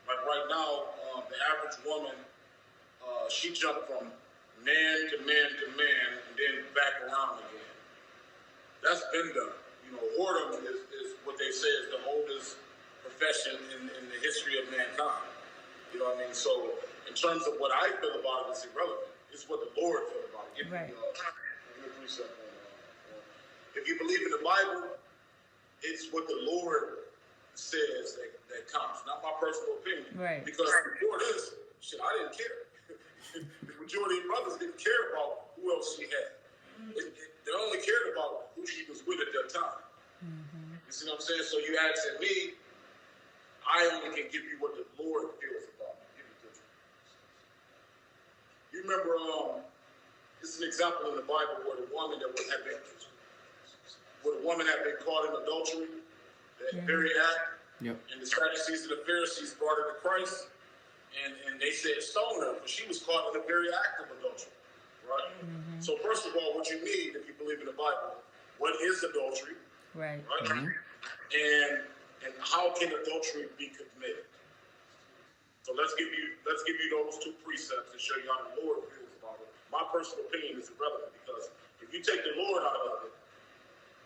Like right now, the average woman, she jumped from man to man to man and then back around again. That's been done. You know, whoredom is what they say is the oldest profession in the history of mankind. You know what I mean? So, in terms of what I feel about it, it's irrelevant. It's what the Lord feels about it. Right. If you believe in the Bible, it's what the Lord says that counts, not my personal opinion. Right. Because before this, I didn't care. The majority of brothers didn't care about who else she had. They only cared about who she was with at that time. Mm-hmm. You see what I'm saying? So you asking me, I only can give you what the Lord feels about it. You remember, it's an example in the Bible where the woman had been caught in adultery, that very act. Yep. And the Sadducees and the Pharisees brought her to Christ, and they said stone her, but she was caught in the very act of adultery, right? Mm-hmm. So first of all, what you need, if you believe in the Bible, what is adultery? Right. Mm-hmm. And how can adultery be committed? So let's give you those two precepts and show you how the Lord feels about it. My personal opinion is irrelevant because if you take the Lord out of it,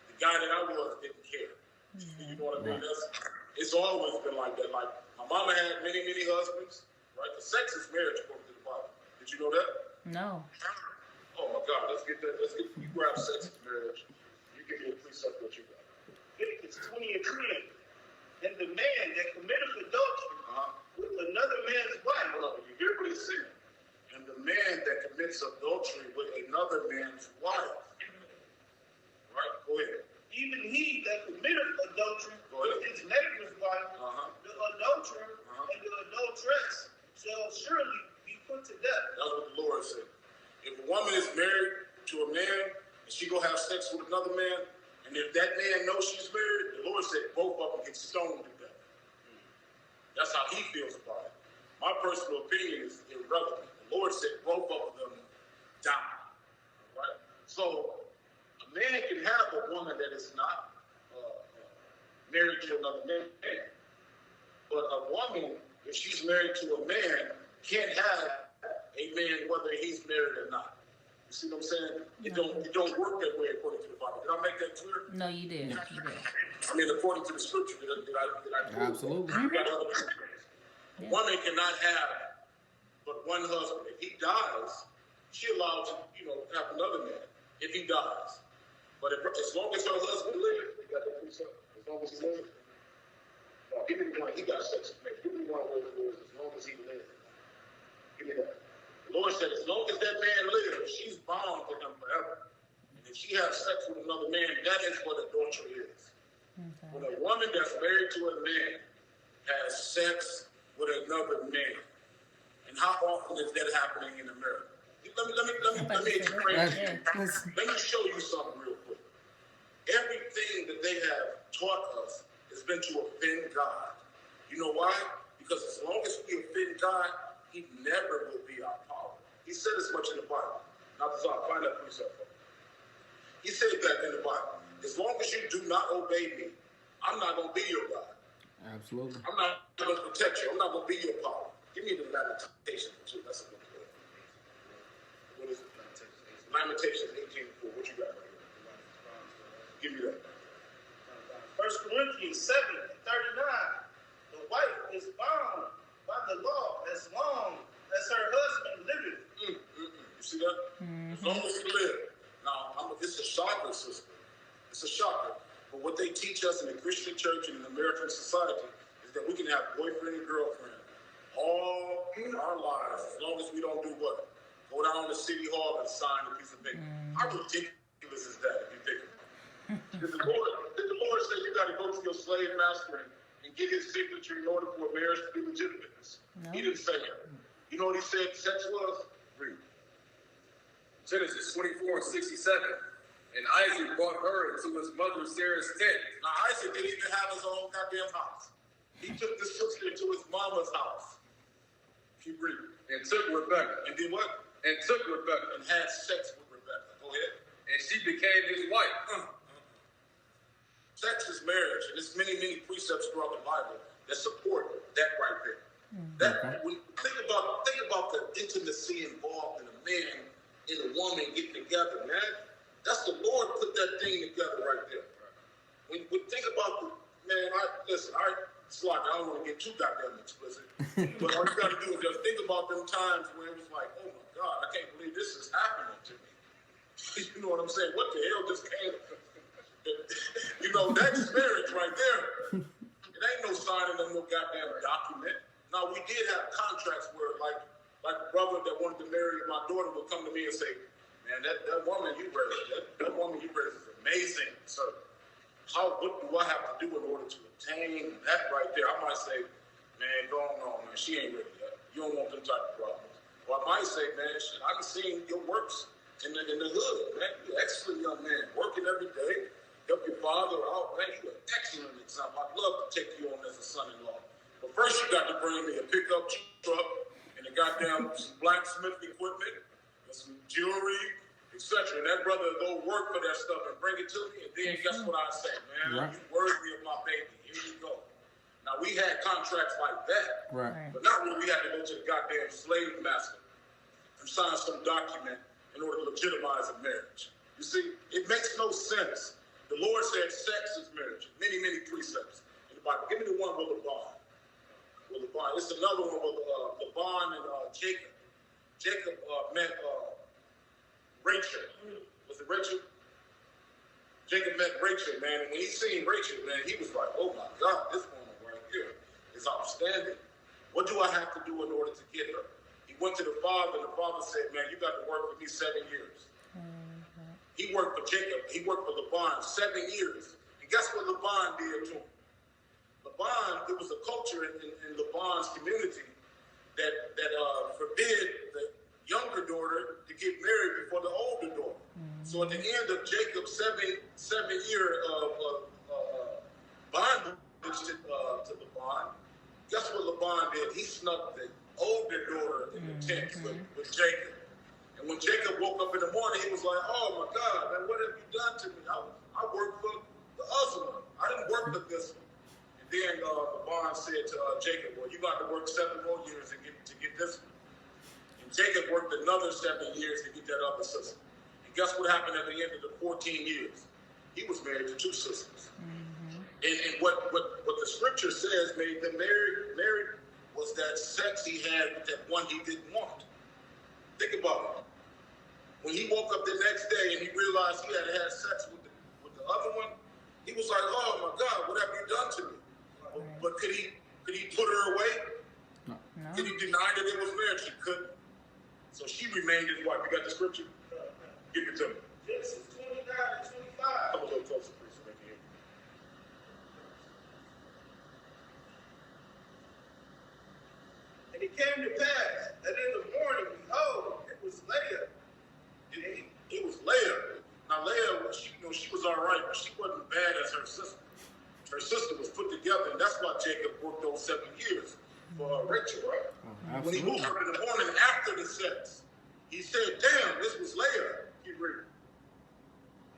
the guy that I was didn't care. Mm-hmm. You know what I mean? It's always been like that. Like my mama had many, many husbands, right? The sex is marriage according to the Bible. Did you know that? No. Oh my God, let's get you grab sex is marriage. You give me a precept what you got. Leviticus 20 and 20. And the man that committeth adultery with another man's wife. Hold up, you hear what he's saying? And the man that commits adultery with another man's wife. Right, go ahead. Even he that committeth adultery with his neighbor's wife, the adulterer and the adulteress shall surely be put to death. That's what the Lord said. If a woman is married to a man and she go have sex with another man, and if that man knows she's married, the Lord said both of them get stoned to death. My personal opinion is irrelevant. The Lord said both of them die. Right? So a man can have a woman that is not married to another man. But a woman, if she's married to a man, can't have a man whether he's married or not. You see what I'm saying? It don't work that way according to the Bible. Did I make that clear? No, you did. I mean, according to the scripture, did I Absolutely. You got other scriptures. A woman cannot have but one husband. If he dies, she allowed to, have another man if he dies. But as long as her husband lives, you got to do something. As long as he lives. No, give me the one. He got sex with me. Give me one where it was as long as he lives. Give me that. The Lord said, as long as that man lives, she's bound to him forever. And if she has sex with another man, that is what adultery is. Okay. When a woman that's married to a man has sex with another man, and how often is that happening in America? Let me explain to you. Let me show you something real quick. Everything that they have taught us has been to offend God. You know why? Because as long as we offend God, He never will be our power. He said as much in the Bible. Now, find that for yourself. He said that in the Bible. As long as you do not obey me, I'm not going to be your God. Absolutely. I'm not going to protect you. I'm not going to be your power. Give me the Lamentations too. That's a good one. What is it? Lamentations 18:4. What you got right here? Give me that. 1 Corinthians 7:39. The wife is bound by the law as long as her husband liveth. You see that? As long as he lives. Now, it's a shocker, sister. It's a shocker. But what they teach us in the Christian church and in American society is that we can have boyfriend and girlfriend all our lives as long as we don't do what? Go down to City Hall and sign a piece of paper. How ridiculous is that if you think about it? Did the Lord say you got to go to your slave master and get his signature in order for a marriage to be legitimate? No. He didn't say that. You know what he said sex was? Read. Genesis 24:67. And Isaac brought her into his mother Sarah's tent. Now Isaac didn't even have his own goddamn house. He took the sister into his mama's house. Keep reading. And took Rebekah. And did what? And took Rebekah. And had sex with Rebekah. Go ahead. And she became his wife. Sex is marriage. And there's many, many precepts throughout the Bible that support that right there. Think about the intimacy involved in a man and a woman getting together, man. That's the Lord put that thing together right there. When think about the man, it's like I don't want to get too goddamn explicit, but all you got to do is just think about them times where it was like, oh my God, I can't believe this is happening to me. You know what I'm saying? What the hell just came? That's marriage right there. It ain't no signing of no goddamn document. Now we did have contracts where like a brother that wanted to marry my daughter would come to me and say, man, that woman you raised, that woman you raised is amazing. So what do I have to do in order to obtain that right there? I might say, man, go on, man, she ain't ready yet. You don't want them type of problems. Or I might say, man, I've seen your works in the hood, man. You're an excellent young man, working every day, help your father out, man. You're an excellent example. I'd love to take you on as a son-in-law. But first you got to bring me a pickup truck and a goddamn some blacksmith equipment, some jewelry, etc. And that brother will go work for that stuff and bring it to me, and then guess what I say, man? You worthy of my baby. Here you go. Now we had contracts like that, but not when we had to go to the goddamn slave master and sign some document in order to legitimize a marriage. You see, it makes no sense. The Lord said sex is marriage. Many, many precepts in the Bible. Give me the one with Laban. It's another one with Laban and Jacob. Jacob met Rachel. Was it Rachel? Jacob met Rachel, man. And when he seen Rachel, man, he was like, oh my God, this woman right here is outstanding. What do I have to do in order to get her? He went to the father, and the father said, man, you got to work for me 7 years. He worked for Jacob. He worked for Laban 7 years. And guess what Laban did to him? Laban, there was a culture in Laban's community that forbid the younger daughter to get married before the older daughter. So at the end of Jacob's seven year of bondage to Laban, guess what Laban did? He snuck the their daughter in the tent with Jacob. And when Jacob woke up in the morning, he was like, oh my God, man, what have you done to me? I worked for the other one. I didn't work for this one. And then Laban said to Jacob, well, you got to work 7 more years to get this one. And Jacob worked another 7 years to get that other sister. And guess what happened at the end of the 14 years? He was married to 2 sisters. And what the scripture says made them married was that sex he had with that one he didn't want. Think about it. When he woke up the next day and he realized he had sex with the other one, he was like, oh my God, what have you done to me? But could he put her away? No. Could he deny that it was marriage? He couldn't. So she remained his wife. You got the scripture? Give it to me. Genesis 29 and 25. Come a little closer, please, so they can hear. And it came to pass that in the morning, behold, it was Leah. It was Leah. Now Leah, she was all right, but she wasn't bad as her sister. Her sister was put together, and that's why Jacob worked those 7 years for Rachel, right? Oh, When he woke up in the morning after the sex, he said, damn, this was Leah. Keep reading.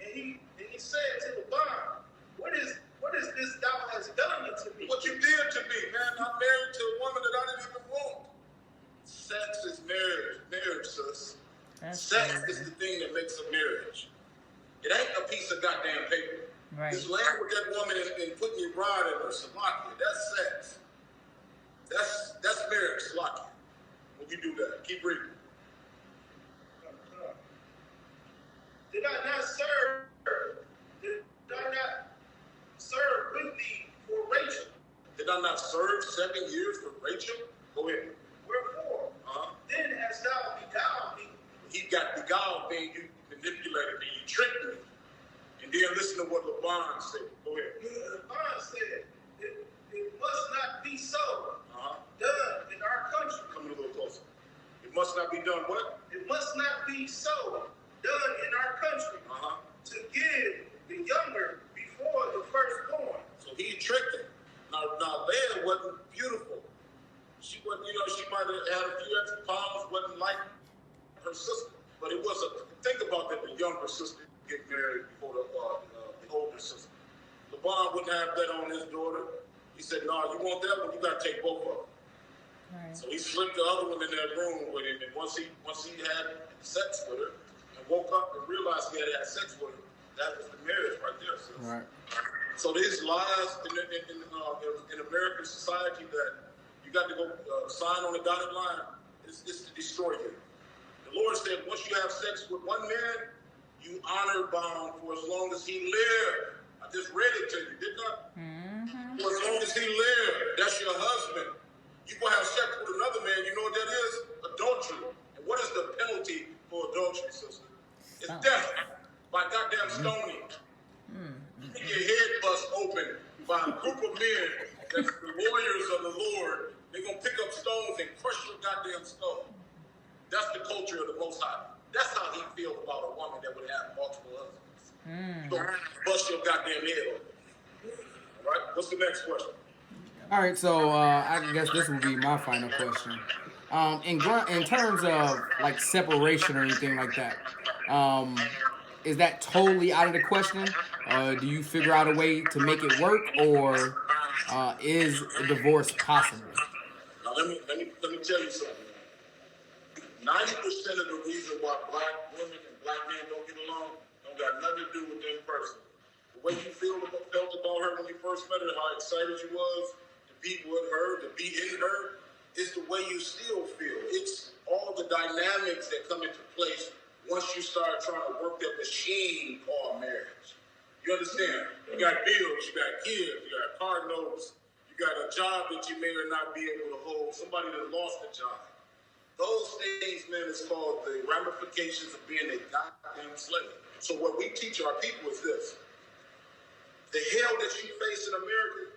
And he said to Laban, what is this thou hast done unto me? What you did to me, man. I'm married to a woman that I didn't even want. Sex is marriage, sis. Sex is the thing that makes a marriage. It ain't a piece of goddamn paper. Right. Just laying with that woman and putting your bride in her salaki, that's sex. That's marriage, salaki. When you do that, keep reading. Did I not serve? Did I not serve with thee for Rachel? Did I not serve 7 years for Rachel? Go ahead. Wherefore? Then hast thou beguiled me. He got beguiled, meaning you manipulated me, you tricked me. And then listen to what Laban said. Go ahead. Laban said, it must not be so done in our country. Come a little closer. It must not be done what? It must not be so done in our country to give the younger before the firstborn. So he tricked her. Now Leah wasn't beautiful. She wasn't, she might have had a few extra pounds, wasn't like her sister. But it was think about that, the younger sister get married before the older sister. Laban wouldn't have that on his daughter. He said, no, you want that one, you got to take both of them. Right. So he slipped the other one in that room with him, and once he had sex with her and woke up and realized he had sex with her, that was the marriage right there. Sis. Right. So there's lies in American society that you got to go sign on the dotted line. It's to destroy you. The Lord said, once you have sex with one man, you honor bound for as long as he lived. I just read it to you, didn't I? For as long as he lived, that's your husband. You go have sex with another man, you know what that is? Adultery. And what is the penalty for adultery, sister? It's death by goddamn stoning. Get your head bust open by a group of men that's the warriors of the Lord. They're going to pick up stones and crush your goddamn skull. That's the culture of the Most High. That's how he feels about a woman that would have multiple husbands. So bust your goddamn head open. All right? What's the next question? All right, so I guess this will be my final question. In terms of like separation or anything like that, is that totally out of the question? Do you figure out a way to make it work, or is a divorce possible? Now let me tell you something. 90% of the reason why black women and black men don't get along don't got nothing to do with them person. The way you felt about her when you first met her, how excited you was to be with her, to be in her, is the way you still feel. It's all the dynamics that come into place once you start trying to work that machine called marriage. You understand? You got bills, you got kids, you got car notes, you got a job that you may or not be able to hold, somebody that lost a job. Those things, man, is called the ramifications of being a goddamn slave. So what we teach our people is this. The hell that you face in America,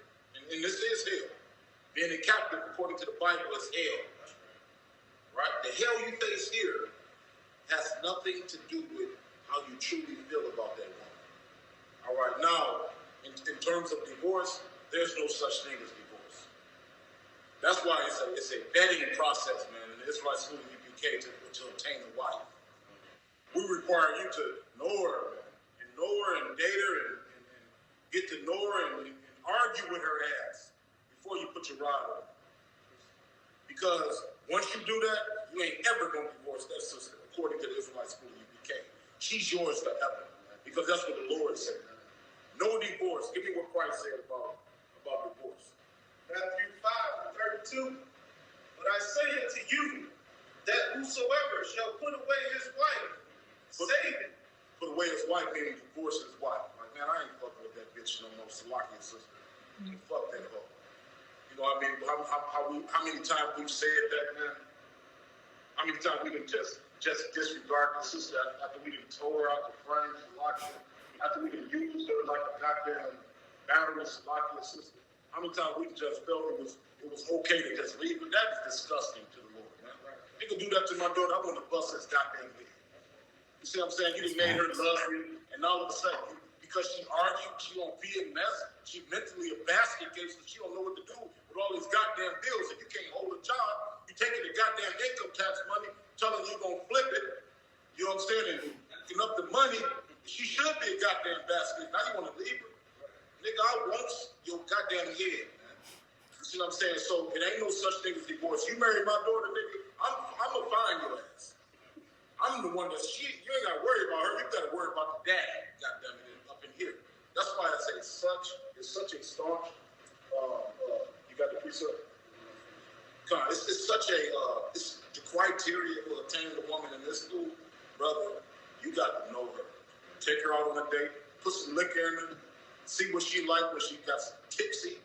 and this is hell, being a captive according to the Bible is hell. Right? The hell you face here has nothing to do with how you truly feel about that woman. All right, now, in terms of divorce, there's no such thing as divorce. That's why it's a vetting process, man. And it's why school UPK to obtain a wife. We require you to know her, and date her, and get to know her, and argue with her ass before you put your rod on her. Because once you do that, you ain't ever gonna divorce that sister, according to the Israelite school of UPK. She's yours forever, because that's what the Lord said. No divorce. Give me what Christ said about divorce. Matthew 5:32. But I say unto you that whosoever shall put away his wife, saving. Put away his wife, meaning divorce his wife. Like, man, I ain't fucking with that bitch no more, Salakia sister. Fuck that hoe. You know what I mean? How many times we've said that, man? How many times we can just disregard the sister after we done tore her out the frame, Salakia, after we done used her like a goddamn battery, Salakia sister? How many times we just felt it was okay to just leave her? That is disgusting to the Lord, man. They could do that to my daughter. I want to bust his goddamn head. You see what I'm saying? You done made her love you, and all of a sudden, because she argued, she won't be a mess. She mentally a basket case, so she don't know what to do with all these goddamn bills. If you can't hold a job, you taking the goddamn income tax money, telling you gonna flip it. You know what I'm saying? And picking up the money, she should be a goddamn basket. Now you want to leave her? Nigga, I want your goddamn head, man. You see what I'm saying? So it ain't no such thing as divorce. You marry my daughter, nigga, I'm gonna find your ass. I'm the one you ain't gotta worry about her, you gotta worry about the dad, goddamn it, up in here. That's why I say it's such a staunch, you got the precept? God, it's such a, it's the criteria for attaining a woman in this school, brother, you got to know her. Take her out on a date, put some liquor in her, see what she like when she got tipsy,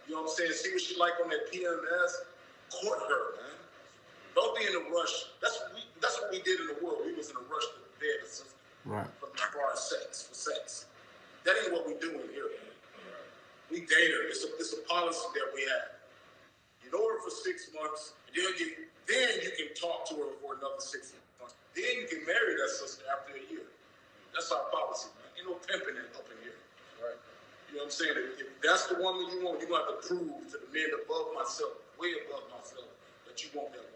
you know what I'm saying, see what she like on that PMS, court her, man. Don't be in a rush. That's what we did in the world. We was in a rush to the bed right. for our sex. That ain't what we doing here. We date her. It's a policy that we have. You know her for 6 months, and then you can talk to her for another 6 months. Then you can marry that sister after a year. That's our policy, man. Ain't no pimping up in here. Right. You know what I'm saying? If that's the woman you want, you're going to have to prove to the men above myself, way above myself, that you want that woman.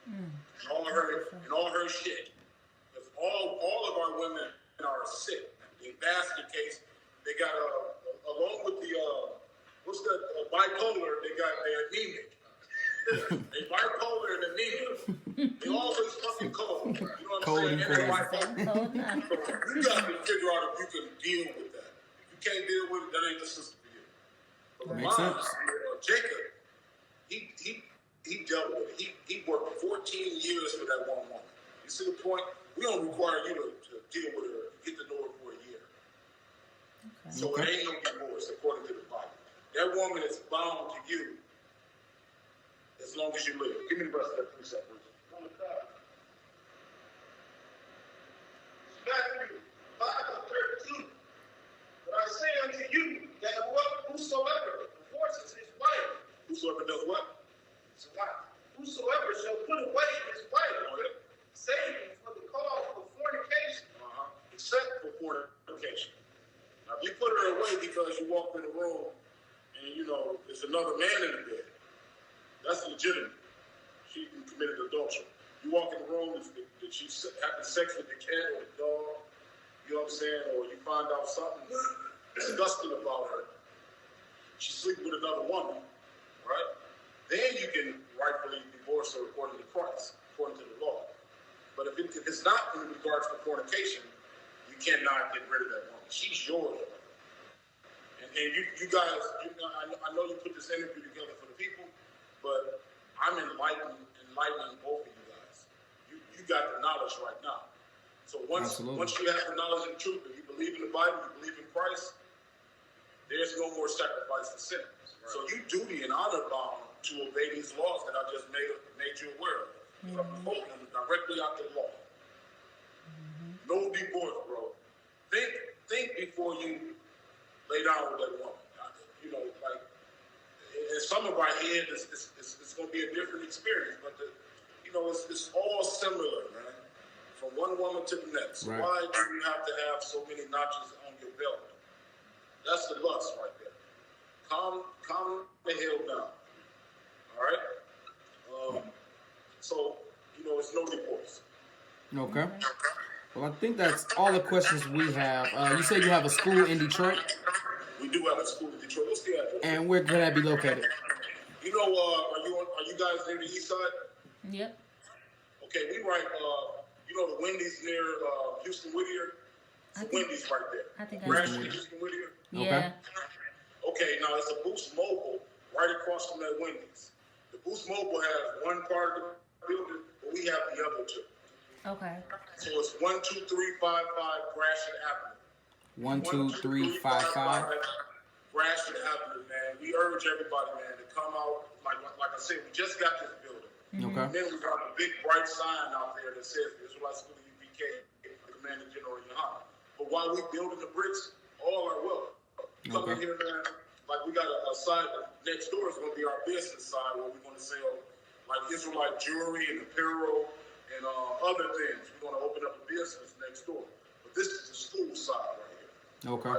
And all her shit. If all of our women are sick, in basket case, they got along with the bipolar, they got their anemic. They bipolar and anemic. They always fucking cold. You know what I'm saying? You got to figure out if you can deal with that. If you can't deal with it, that ain't the system for you. But Makes sense. Jacob, he dealt with it. He worked 14 years for that one woman. You see the point? We don't require you to deal with her, get to know her for a year. Okay. So it ain't no divorce according to the Bible. That woman is bound to you as long as you live. Give me the rest of that precept, please. Matthew 5:13. But I say unto you that whosoever divorces his wife, whosoever does what? Whosoever shall put away his wife, saving for the cause of fornication. Except for fornication. Now, if you put her away because you walked in the room and, there's another man in the bed, that's legitimate. She committed adultery. You walk in the room, did she having sex with the cat or the dog? You know what I'm saying? Or you find out something disgusting about her. She's sleeping with another woman, right? Then you can rightfully divorce her according to Christ, according to the law. But if it's not in regards to fornication, you cannot get rid of that woman. She's yours. And you guys, I know you put this interview together for the people, but I'm enlightening both of you guys. You got the knowledge right now. So once you have the knowledge and truth, and you believe in the Bible, you believe in Christ, there's no more sacrifice for sin. Right. So you duty and honor bound to obey these laws that I just made you aware of. From quoting them directly out the law. No divorce, bro. Think before you lay down with that woman. In some of our head, it's going to be a different experience, but it's all similar, man. From one woman to the next. Right. Why do you have to have so many notches on your belt? That's the lust right there. Calm the hell down. All All right. So it's no divorce. Okay. Well, I think that's all the questions we have. You said you have a school in Detroit? We do have a school in Detroit. What's the address? And where can that be located? Are you guys near the east side? Yep. Okay, we right, the Wendy's near Houston Whittier? Wendy's right there. I think Grasham, Houston Whittier? Yeah. Okay, now it's a Boost Mobile right across from that Wendy's. The Boost Mobile has one part of the building, but we have the other two. Okay. So it's 12355 Grasham Avenue. 12355. Grasham Avenue, man. We urge everybody, man, to come out. Like I said, we just got this building. Okay. And then we got a big bright sign out there that says Israelite School of UPK, the Commander General Yohana. But while we building the bricks, all are welcome. Come in here, man. Like we got a side next door is going to be our business side where we're going to sell like Israelite jewelry and apparel and other things. We're going to open up a business next door. But this is the school side right here. Okay.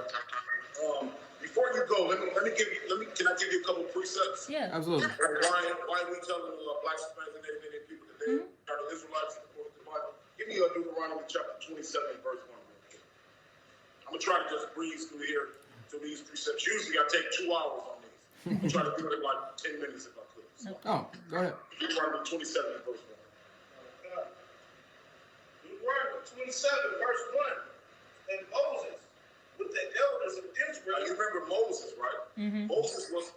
Before you go, can I give you a couple precepts? Yeah. Absolutely. Why we telling Black Hispanics and Native people that they are the Israelites according to the Bible? Give me Deuteronomy chapter 27, verse 1. I'm gonna try to just breeze through here to these precepts. Usually I take 2 hours on these. I'm try to do it in like 10 minutes if I could. So, Oh, go ahead. Deuteronomy 27, verse 1. Deuteronomy 27, verse 1. And Moses, with the elders of Israel. Now, you remember Moses, right? Mm-hmm. Moses was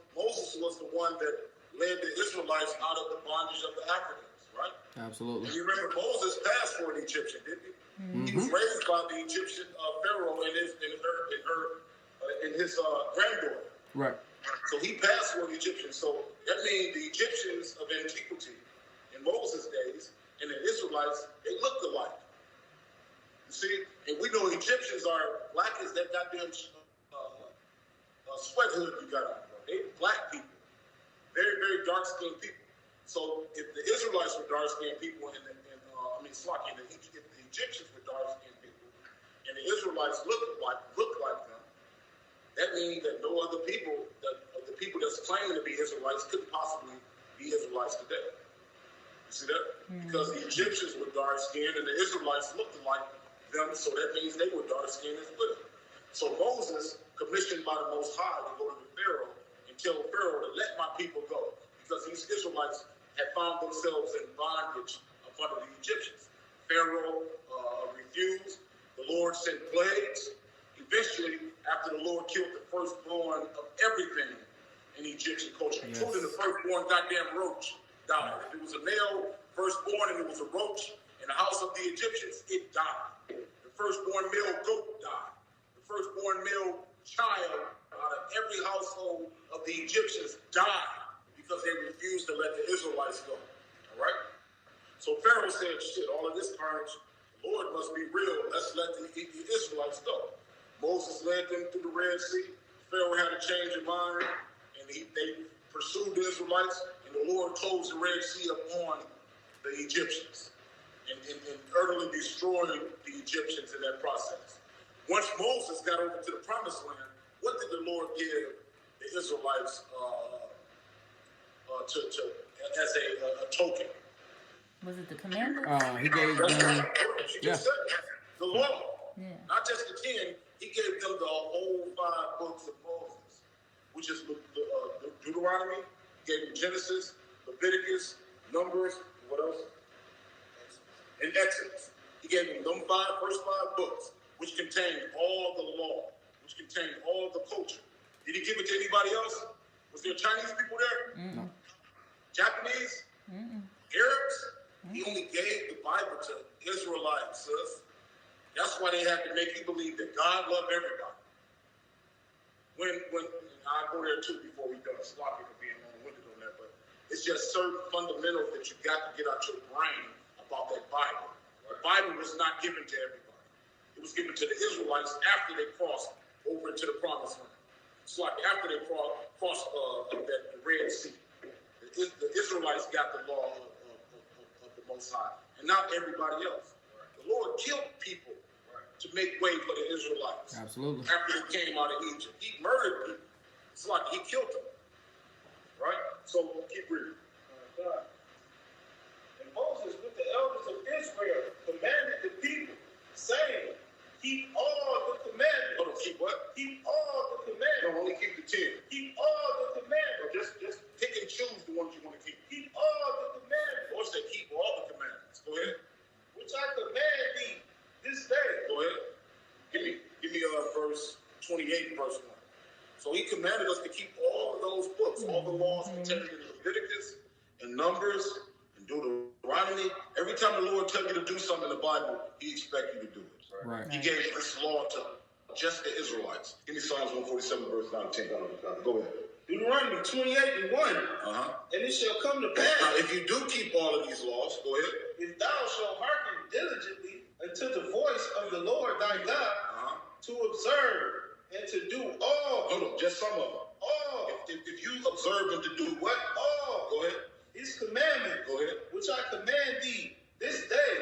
the one that led the Israelites out of the bondage of the Africans, right? Absolutely. And you remember Moses passed for an Egyptian, didn't he? Mm-hmm. He was raised by the Egyptian Pharaoh and his granddaughter. Right. So he passed for an Egyptian. So that means the Egyptians of antiquity in Moses' days and the Israelites, they looked alike. You see, and we know Egyptians are black as that goddamn sweat hood you got on. They black people, very, very dark-skinned people. So if the Israelites were dark-skinned people, if the Egyptians were dark-skinned people, and the Israelites looked like them, that means that no other people, the people that's claiming to be Israelites, couldn't possibly be Israelites today. You see that? Because the Egyptians were dark-skinned, and the Israelites looked like them, so that means they were dark-skinned as well. So Moses, commissioned by the Most High to go to the Pharaoh and tell Pharaoh to let my people go, because these Israelites had found themselves in bondage up under the Egyptians. Pharaoh refused. The Lord sent plagues. Eventually, after the Lord killed the firstborn of everything in Egyptian culture, including the firstborn goddamn roach died. If it was a male firstborn and it was a roach in the house of the Egyptians, it died. The firstborn male goat died. The firstborn male child out of every household of the Egyptians died because they refused to let the Israelites go. All right? So Pharaoh said, shit, all of this carnage, the Lord must be real. Let's let the Israelites go. Moses led them through the Red Sea. Pharaoh had a change of mind, and they pursued the Israelites, and the Lord closed the Red Sea upon the Egyptians and utterly destroyed the Egyptians in that process. Once Moses got over to the Promised Land, what did the Lord give the Israelites as a token? Was it the commandments? He gave them. The law. Yeah. Not just the 10. He gave them the whole 5 books of Moses, which is Deuteronomy. He gave them Genesis, Leviticus, Numbers, what else? And Exodus. He gave them them first 5 books, which contained all the law, which contained all the culture. Did he give it to anybody else? Was there Chinese people there? Mm-mm. Japanese? Mm-mm. Arabs? He only gave the Bible to Israelites, sis. That's why they had to make you believe that God loved everybody. When I go there too before we done, sloppy for being long-winded on that, but it's just certain fundamentals that you got to get out your brain about that Bible. The Bible was not given to everybody. It was given to the Israelites after they crossed over into the Promised Land. It's like after they crossed the Red Sea. The Israelites got the law of the Most High, and not everybody else. The Lord killed people to make way for the Israelites. Absolutely. After they came out of Egypt. He murdered people. It's like he killed them. Right? So keep reading. And Moses with the elders of Israel commanded the people, saying, keep all the commandments. Hold on, keep what? Keep all the commandments. No, only keep the 10. Keep all the commandments. No, just pick and choose the ones you want to keep. Keep all the commandments. Or say keep all the commandments. Go ahead. Which I command thee this day. Go ahead. Give me verse 28 and verse 1. So he commanded us to keep all of those books, all the laws contained in Leviticus and Numbers and Deuteronomy. Every time the Lord tells you to do something in the Bible, he expects you to do it. Right. He gave this law to just the Israelites. Give me Psalms 147, verse 19. Go ahead. Deuteronomy 28 and 1. And it shall come to pass. Now, if you do keep all of these laws, go ahead. If thou shalt hearken diligently unto the voice of the Lord thy God, to observe and to do all. Hold on, just some of them. All. If you observe them to do what? All. Go ahead. His commandments. Go ahead. Which I command thee this day,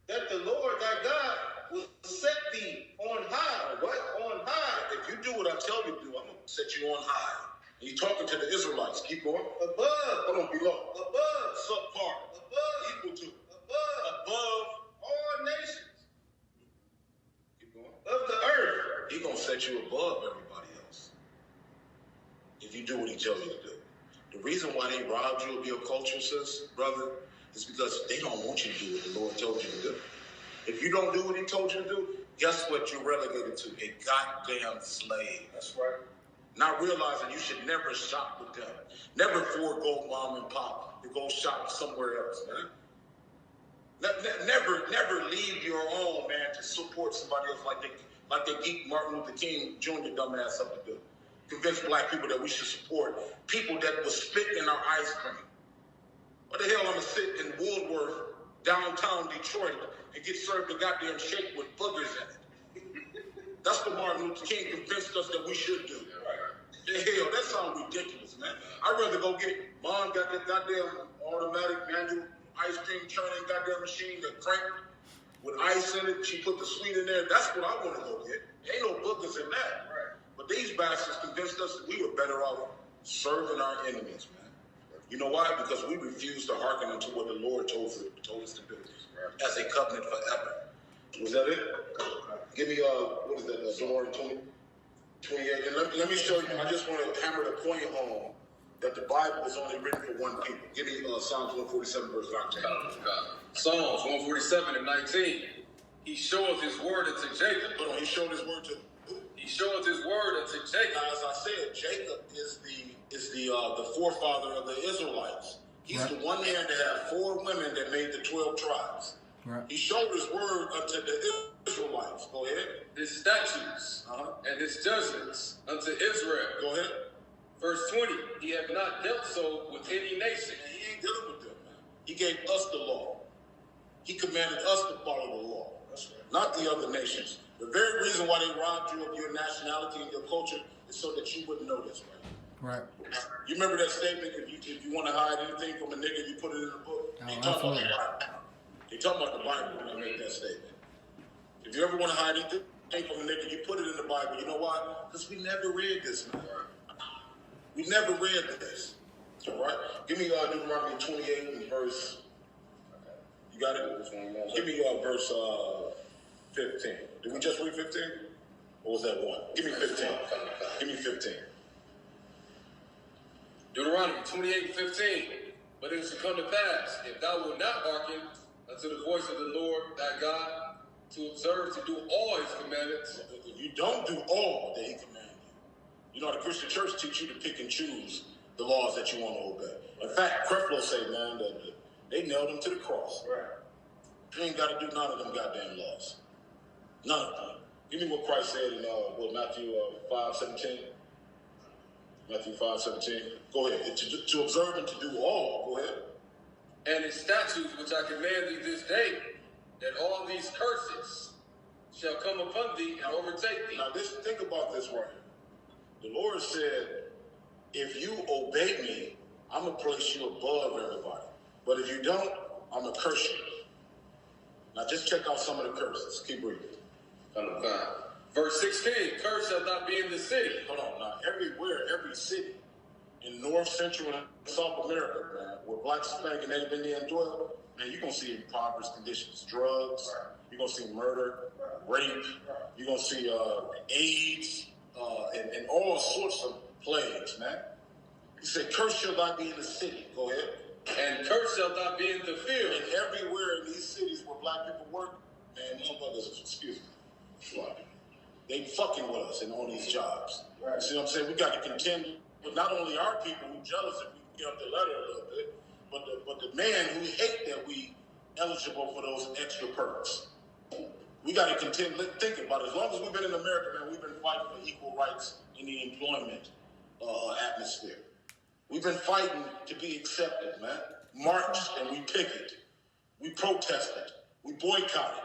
that the Lord thy God will set thee on high. What? On high. If you do what I tell you to do, I'm going to set you on high. And he's talking to the Israelites. Keep going. Above. Hold on, below. Above. Subpart. Above. Equal to. Above all nations Keep going. of the earth. He's going to set you above everybody else. If you do what he tells you to do. The reason why they robbed you of your culture, sis, brother, is because they don't want you to do what the Lord told you to do. If you don't do what he told you to do, guess what you're relegated to? A goddamn slave. That's right. Not realizing you should never shop with them. Never forego mom and pop to go shop somewhere else, man. Never leave your own, man, to support somebody else like they geek Martin Luther King Jr. dumbass up to do. Convince black people that we should support people that will spit in our ice cream. What the hell I'm gonna sit in Woodworth, downtown Detroit, and get served a goddamn shake with boogers in it? That's what Martin Luther King convinced us that we should do. Hell, that sounds ridiculous, man. I'd rather go get mom got that goddamn automatic manual ice cream churning goddamn machine that cranked with ice in it. She put the sweet in there. That's what I want to go get. Ain't no boogers in that. Right. But these bastards convinced us that we were better off serving our enemies, man. You know why? Because we refused to hearken unto what the Lord told us to do as a covenant forever. Was that it? Give me what is that? Deuteronomy 28. And let me show you. I just want to hammer the point home that the Bible is only written for one people. Give me Psalms 147, verse 19. Psalms 147 and 19. He showeth his word unto Jacob. Hold on, he showed his word to. He showeth his word unto Jacob. Now, as I said, Jacob is the forefather of the Israelites. He's the one man that had 4 women that made the 12 tribes. Right. He showed his word unto the Israelites. Go ahead. His statutes and his judgments unto Israel. Go ahead. Verse 20. He hath not dealt so with any nation. And he ain't dealing with them, man. He gave us the law. He commanded us to follow the law. That's right. Not the other nations. The very reason why they robbed you of your nationality and your culture is so that you wouldn't know this, right? Right. You remember that statement? If you want to hide anything from a nigga, you put it in the book. They talk about the Bible. They talk about the Bible when they make that statement. If you ever want to hide anything from a nigga, you put it in the Bible. You know why? Because we never read this, man. We never read this. All right? Give me Deuteronomy 28 and verse. You got it? Give me verse 15. Did we just read 15? Or was that 1? Give me 15. Give me 15. Deuteronomy 28 and 15. But it shall come to pass, if thou wilt not hearken unto the voice of the Lord thy God, to observe to do all his commandments. If you don't do all that he commanded you, know, the Christian church teach you to pick and choose the laws that you want to obey. In fact, Creflo say, man, that they nailed him to the cross. Right. You ain't got to do none of them goddamn laws. None of them. Give me what Christ said in Matthew 5:17. Matthew 5:17. Go ahead. To observe and to do all. Go ahead. And his statutes which I command thee this day, that all these curses shall come upon thee and overtake thee. Now, think about this right here. The Lord said, if you obey me, I'm going to place you above everybody. But if you don't, I'm going to curse you. Now, just check out some of the curses. Keep reading. Verse 16, curse shall not be in the city. Hold on. Now, everywhere, every city in North, Central, and South America, man, where blacks, Hispanic, and Native Indian dwell, man, you're going to see impoverished conditions, drugs, you're going to see murder, rape, you're going to see AIDS, and all sorts of plagues, man. He said, curse shall not be in the city. Go ahead. And curse shall not be in the field. And everywhere in these cities where black people work, man, motherfuckers, excuse me, they fucking with us and on these jobs. Right. See what I'm saying? We got to contend with not only our people who jealous if we get up the ladder a little bit, but the man who hate that we eligible for those extra perks. We got to contend. Think about it. As long as we've been in America, man, we've been fighting for equal rights in the employment atmosphere. We've been fighting to be accepted, man. Marched and we picketed. We protested. We boycotted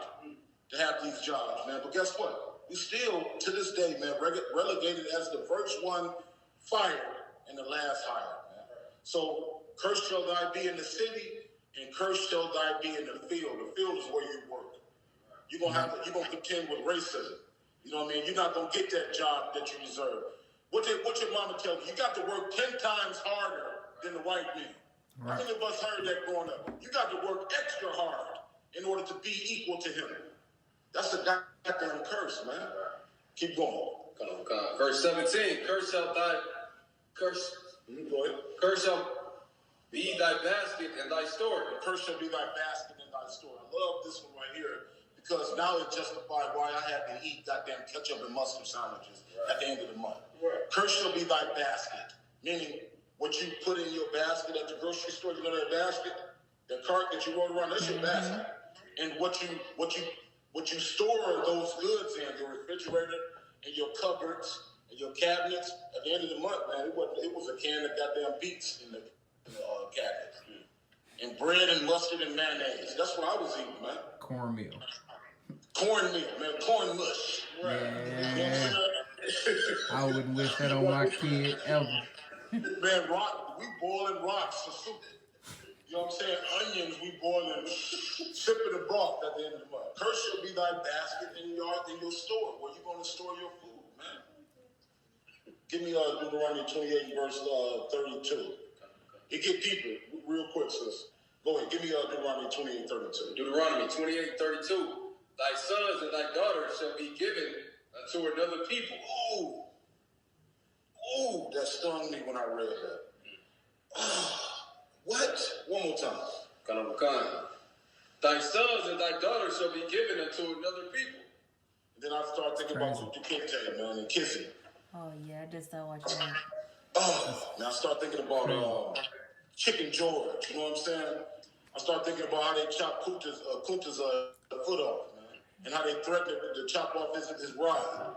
to have these jobs, man. But guess what? We still, to this day, man, relegated as the first one fired and the last hired, man. So, curse shall thy be in the city, and curse shall thy be in the field. The field is where you work. You're gonna contend with racism. You know what I mean? You're not gonna get that job that you deserve. What your mama tell you? You got to work 10 times harder than the white man. Right. How many of us heard that growing up? You got to work extra hard in order to be equal to him. That's a goddamn curse, man. Keep going. Verse 17, curse shall be thy basket and thy store. Curse shall be thy basket and thy store. I love this one right here because now it justifies why I had to eat goddamn ketchup and mustard sandwiches at the end of the month. Right. Curse shall be thy basket, meaning what you put in your basket at the grocery store. You know that basket, that cart that you roll around. That's your basket, and what you store those goods in, your refrigerator and your cupboards and your cabinets. At the end of the month, man, it was a can of goddamn beets in the cabinet, and bread and mustard and mayonnaise. That's what I was eating, man. Cornmeal, man, corn mush. Right. Yeah. I wouldn't wish that on my kid ever. Man, we boiling rocks for soup. You know what I'm saying? Onions, we boiling, sipping the broth at the end of the month. Curse shall be thy basket in your store, where you're going to store your food, man. Give me Deuteronomy 28, verse 32. It get deeper, real quick, sis. Go ahead, give me Deuteronomy 28, 32. Deuteronomy 28, 32. Thy sons and thy daughters shall be given unto another people. Ooh, that stung me when I read that. What? One more time. Thy sons and thy daughters shall be given unto another people. And then I start thinking about Kunta Kinte, man, and Kizzy. Oh, yeah, I just started watching that. Now I start thinking about Chicken George, you know what I'm saying? I start thinking about how they chop Kunta's foot off, man, and how they threatened to chop off his ride.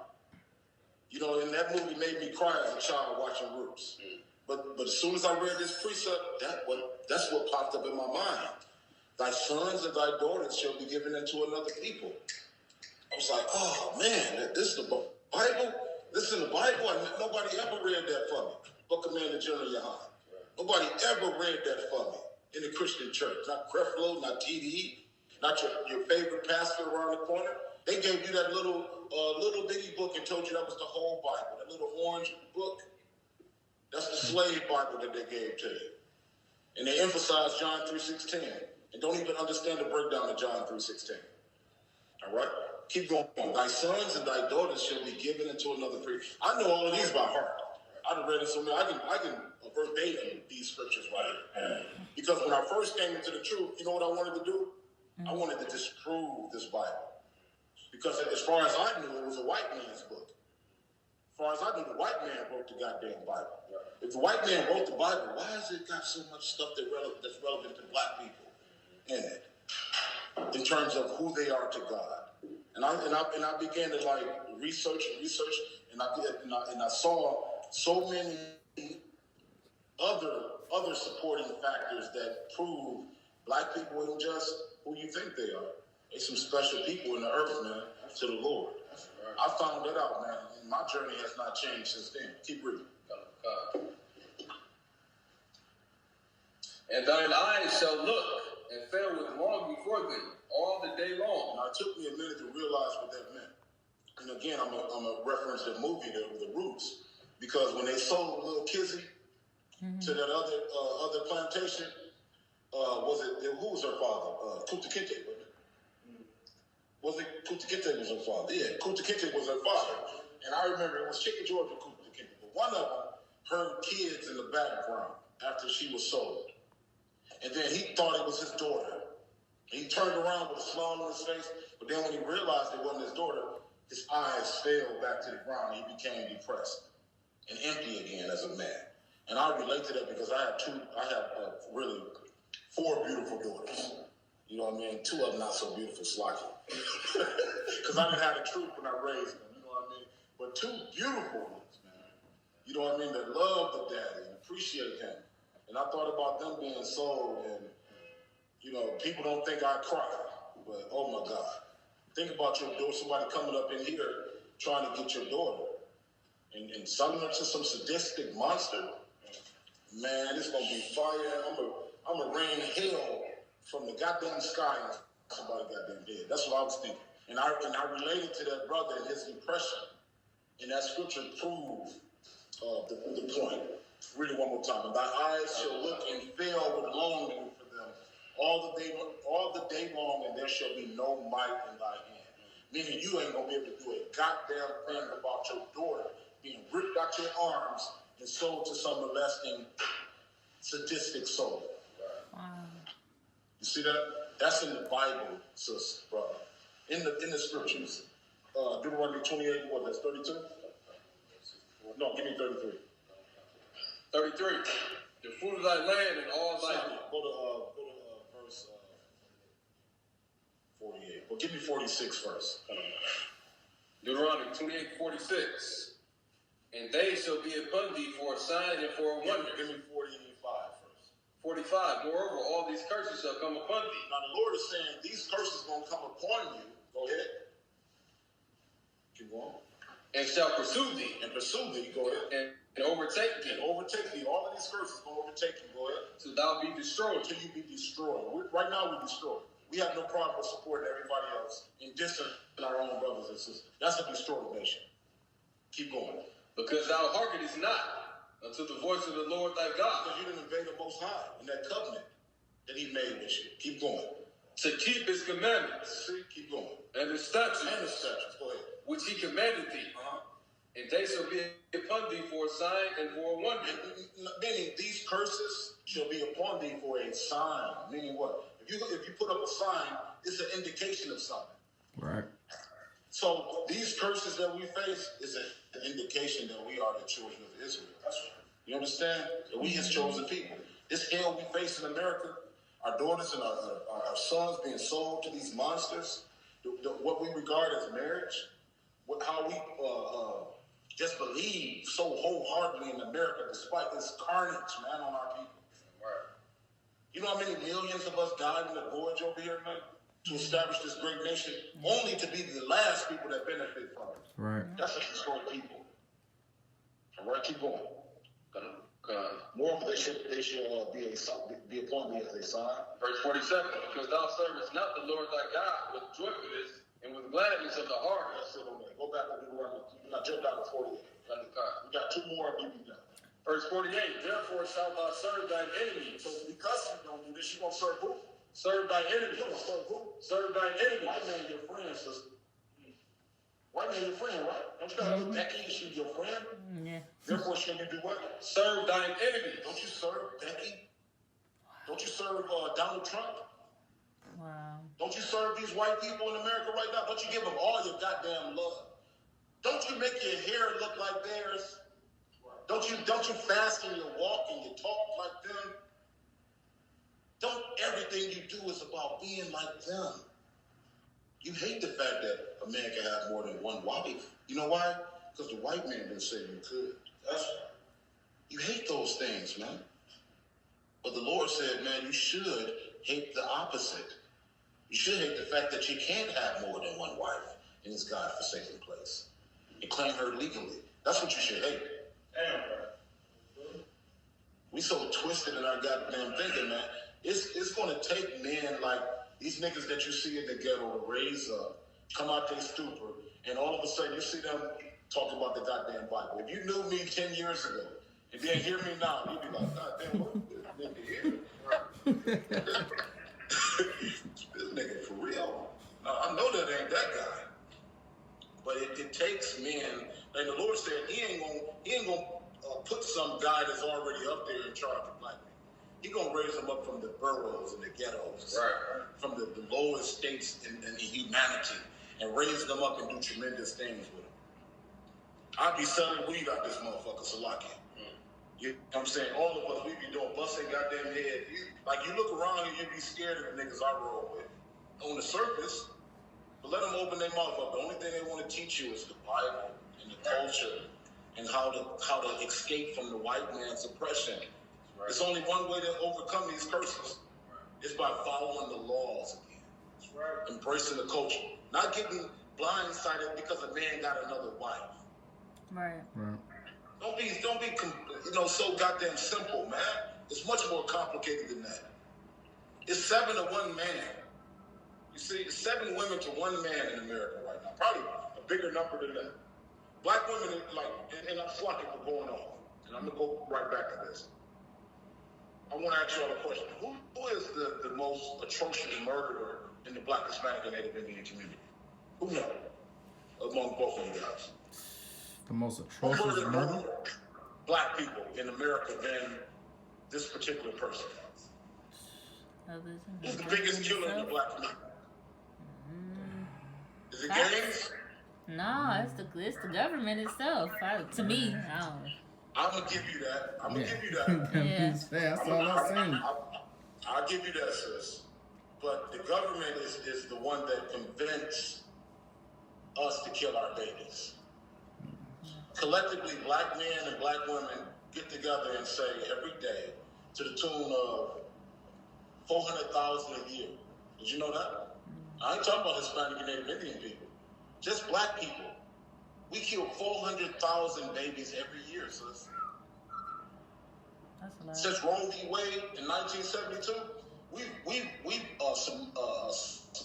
You know, and that movie made me cry as a child watching Roots. But as soon as I read this precept, that's what popped up in my mind. Thy sons and thy daughters shall be given unto another people. I was like, oh man, this is the Bible? This is in the Bible? Nobody ever read that for me. But Commander General Yahan. Nobody ever read that for me in the Christian church. Not Creflo, not TDE, not your favorite pastor around the corner. They gave you that little bitty book and told you that was the whole Bible. That little orange book. That's the slave Bible that they gave to you. And they emphasize John 3:16 and don't even understand the breakdown of John 3:16. All right? Keep going. Thy sons and thy daughters shall be given into another priest. I know all of these by heart. I've read it so many. I can verbatim these scriptures right here. Because when I first came into the truth, you know what I wanted to do? I wanted to disprove this Bible. Because as far as I knew, it was a white man's book. As far as I knew, the white man wrote the goddamn Bible. If the white man wrote the Bible, why has it got so much stuff that's relevant to black people in it? In terms of who they are to God. And I began to like research, and I saw so many other supporting factors that prove black people ain't just who you think they are. They're some special people in the earth, man, to the Lord. I found that out, man, and my journey has not changed since then. Keep reading. And thine eyes shall look and fail with long before thee all the day long. Now, it took me a minute to realize what that meant. And again, I'm a reference the movie, The Roots, because when they sold little Kizzy that other plantation, who was her father? Kunta Kinte, wasn't it? Was it Kunta Kinte was her father? Yeah, Kunta Kinte was her father. And I remember it was Chicken George and Kunta Kinte. But one of them heard kids in the background after she was sold. And then he thought it was his daughter. He turned around with a smile on his face, but then when he realized it wasn't his daughter, his eyes fell back to the ground and he became depressed and empty again as a man. And I relate to that because I have really 4 beautiful daughters. You know what I mean? 2 of them not so beautiful, slocky. Because I didn't have the truth when I raised them, you know what I mean? But 2 beautiful ones, man. You know what I mean? That love the daddy and appreciate him. And I thought about them being sold, and, you know, people don't think I cry, but oh my God. Think about your daughter, somebody coming up in here trying to get your daughter and selling her to some sadistic monster. Man, it's going to be fire. I'm going to rain hell from the goddamn sky and somebody goddamn dead. That's what I was thinking. And I related to that brother and his depression. And that scripture proved the point. Read it one more time. And thy eyes shall look and fail with longing for them all the day long, and there shall be no might in thy hand. Meaning you ain't going to be able to do a goddamn thing about your daughter being ripped out your arms and sold to some molesting, sadistic soul. Wow. You see that? That's in the Bible, sis, brother. In the scriptures. Deuteronomy 28, what, that's 32? No, give me 33. 33. The fruit of thy land and all thy... Go to verse 48. Well, give me 46 first. Deuteronomy 28:46. And they shall be upon thee for a sign and for a wonder. Give me 45 first. 45. Moreover, all these curses shall come upon thee. Now the Lord is saying these curses are going to come upon you. Go ahead. Keep going. And shall pursue thee. And pursue thee. Go ahead. And overtake thee. And overtake thee. All of these curses are going to overtake you. Go ahead. Till thou be destroyed. Until you be destroyed. Right now we're destroyed. We have no problem with supporting everybody else in dissing our own brothers and sisters. That's a destroyed nation. Keep going. Because thou hearkenest not unto the voice of the Lord thy God. Because you didn't obey the Most High in that covenant that he made with you. Keep going. To keep his commandments. See? Keep going. And his statutes. And his statutes. Go ahead. Which he commanded thee. And they shall be upon thee for a sign and for a wonder. Meaning these curses shall be upon thee for a sign. Meaning what? If you put up a sign, it's an indication of something. Right. So these curses that we face is an indication that we are the children of Israel. That's right. You understand? That we his chosen people. This hell we face in America, our daughters and our sons being sold to these monsters, what we regard as marriage, how we just believe so wholeheartedly in America despite this carnage, man, on our people. Right. You know how many millions of us died in the gorge over here, man, to establish this great nation, only to be the last people that benefit from it. Right. That's a historic people. All right, keep going. Moreover, they should be upon thee as a sign. Verse 47. Because thou servest not the Lord thy God with joyfulness and with gladness of the heart. That's it on that. Go back to Deuteronomy. I jumped out to 48. We got 2 more and we done. Verse 48. Therefore shalt thou serve thine enemies. So because you don't do this, you gonna serve who? Serve thy enemies. You gonna serve who? Serve thine enemies. White man your friend, sister. White man your friend, right? Don't you gotta do Becky? She's your friend. Yeah. Therefore, shall you do what? Serve thine enemies. Don't you serve Becky? Don't you serve Donald Trump? Wow. Don't you serve these white people in America right now? Don't you give them all your goddamn love? Don't you make your hair look like theirs? Don't you fast in your walk and you talk like them? Don't everything you do is about being like them. You hate the fact that a man can have more than one wife. You know why? Because the white man didn't say you could. That's right. You hate those things, man. But the Lord said, man, you should hate the opposite. You should hate the fact that you can't have more than one wife in this God-forsaken place and claim her legally. That's what you should hate. Damn, bro. We so twisted in our goddamn thinking, man. It's going to take men like these niggas that you see in the ghetto to raise up, come out their stupor, and all of a sudden you see them talking about the goddamn Bible. If you knew me 10 years ago If you ain't hear me now, you'll be like, God damn, what this nigga here? This nigga for real. Now, I know that ain't that guy. But it takes men, like the Lord said, he ain't gonna put some guy that's already up there in charge of black people. He gonna raise them up from the boroughs and the ghettos, right. From the lowest states in humanity, and raise them up and do tremendous things with them. I'd be selling weed out this motherfucker, Salaki. You know what I'm saying? All of us, we be doing busting goddamn head. You look around and you be scared of the niggas I roll with. On the surface, but let them open their mouth up. The only thing they want to teach you is the Bible and the culture and how to escape from the white man's oppression. Right. It's only one way to overcome these curses. Right. Is by following the laws again. That's right. Embracing the culture. Not getting blindsided because a man got another wife. Right. Right. Don't be so goddamn simple, man. It's much more complicated than that. It's 7 to 1 man. You see, it's 7 women to 1 man in America right now. Probably a bigger number than that. Black women, and I'm flocking for going off. And I'm going to go right back to this. I want to ask you all a question. Who is the most atrocious murderer in the Black, Hispanic, and Native Indian community? Who knows? Among both of you guys. The most atrocious murder? Black people in America than this particular person. Who's the biggest killer in the Black community? Is it gangs? No, it's the government itself. To me, I don't know. I'm gonna give you that. I'm gonna give you that. That's all I'm saying. I'll give you that, sis. But the government is the one that convinced us to kill our babies. Collectively, black men and black women get together and say every day to the tune of 400,000 a year. Did you know that? I ain't talking about Hispanic and Native Indian people. Just black people. We kill 400,000 babies every year, sis. That's a lot. Since Roe v. Wade in 1972, we've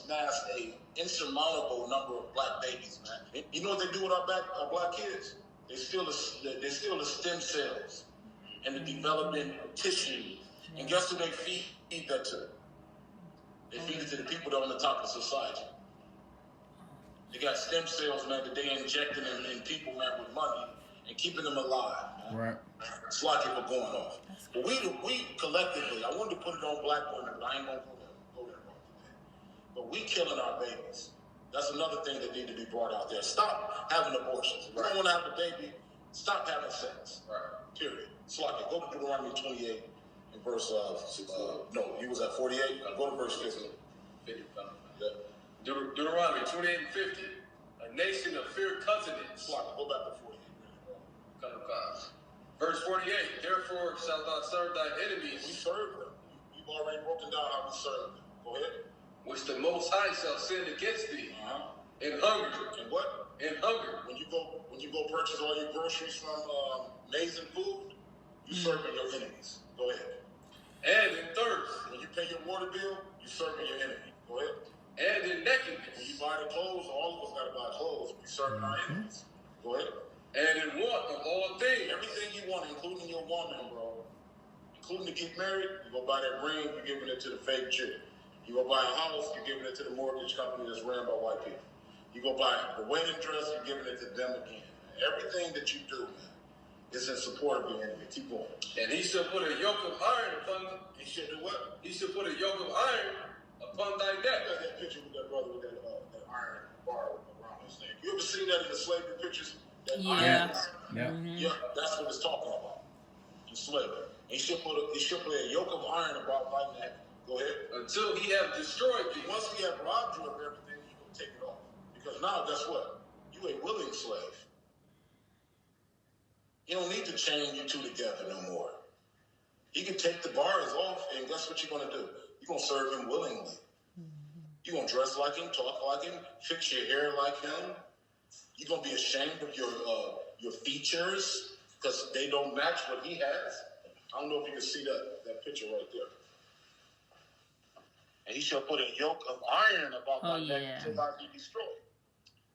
amassed a insurmountable number of black babies, man. You know what they do with our black kids? They steal the stem cells and the development of tissue. And guess who they feed that to? They feed it to the people that are on the top of society. They got stem cells, man, that they injecting in people, man, with money and keeping them alive, man. Right. It's like it was going off. But we collectively, I wanted to put it on black women, but I ain't gonna go there today. But we killing our babies. That's another thing that need to be brought out there. Stop having abortions. If you don't want to have a baby, stop having sex. Right. Period. It's like it. Go to Deuteronomy 28 and verse, no, you was at 48. Go to verse 50. Deuteronomy 28 and 50. A nation of fair countenance. Go back to 48. Verse 48. Therefore shalt thou serve thy enemies. We serve them. You've already broken down how we serve them. Go ahead. Which the Most High shall send against thee. In hunger. And what? In hunger. When you go purchase all your groceries from Maize and Food, you serving your enemies. Go ahead. And in thirst. When you pay your water bill, you serving your enemy. Go ahead. And in nakedness. When you buy the clothes, all of us gotta buy clothes. We serving our enemies. Go ahead. And in want of all things. Everything you want, including your woman, bro. Including to get married, you go buy that ring, you're giving it to the fake chick. You go buy a house, you're giving it to the mortgage company that's ran by white people. You go buy the wedding dress, you're giving it to them again. Everything that you do, man, is in support of your enemy. Keep going. And he shall put a yoke of iron upon them. He should do what? He shall put a yoke of iron upon thy neck. You got that picture with that brother with that iron bar around his neck. You ever seen that in the slavery pictures? That yeah. Iron? Mm-hmm. Yeah, that's what it's talking about. In slavery. He should put a yoke of iron about my neck. Go ahead. Until he have destroyed thee. Once we have robbed you of everything, you can take it off. Because now, guess what? You a willing slave. He don't need to chain you two together no more. He can take the bars off, and guess what you're going to do? You're going to serve him willingly. You're going to dress like him, talk like him, fix your hair like him. You're going to be ashamed of your features because they don't match what he has. I don't know if you can see that picture right there. And he shall put a yoke of iron about my neck until I be destroyed.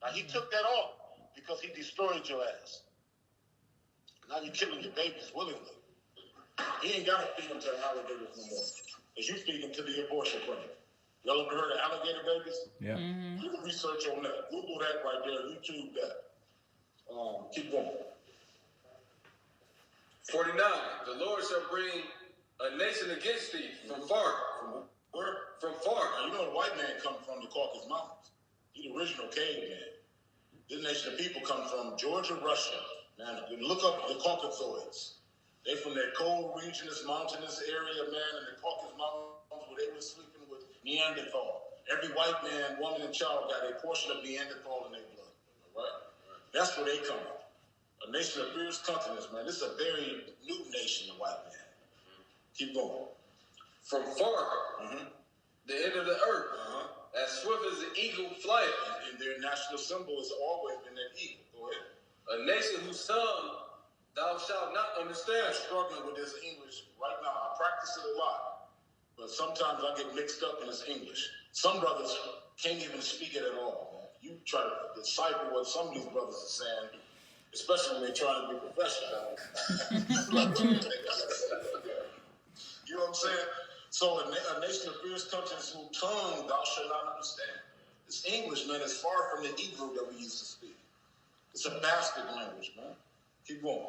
Now he took that off because he destroyed your ass. Now you're killing your babies willingly. He ain't got to feed them to alligators no more. Because you feed them to the abortion clinic. Y'all ever heard of alligator babies? Yeah. Do the research on that. Google that right there. YouTube that. Keep going. 49. The Lord shall bring a nation against thee from far. From where? From far. Now, you know the white man come from the Caucasus Mountains. He the original caveman. This nation of people come from Georgia, Russia. Man, look up the Caucasoids. They from that cold region, this mountainous area, man, in the Caucasus Mountains where they were sleeping with Neanderthal. Every white man, woman, and child got a portion of Neanderthal in their blood. All right? That's where they come from. A nation of fierce continents, man. This is a very new nation, the white man. Keep going. From far. The end of the earth. As swift as the eagle flieth. And their national symbol has always been that eagle. Go ahead. A nation whose tongue thou shalt not understand. I'm struggling with this English right now. I practice it a lot, but sometimes I get mixed up in this English. Some brothers can't even speak it at all, man. You try to decipher what some of these brothers are saying, especially when they're trying to be professional. You know what I'm saying? So a nation of fierce countries whose tongue thou shalt not understand. This English, man, is far from the Hebrew that we used to speak. It's a bastard language, man. Keep going.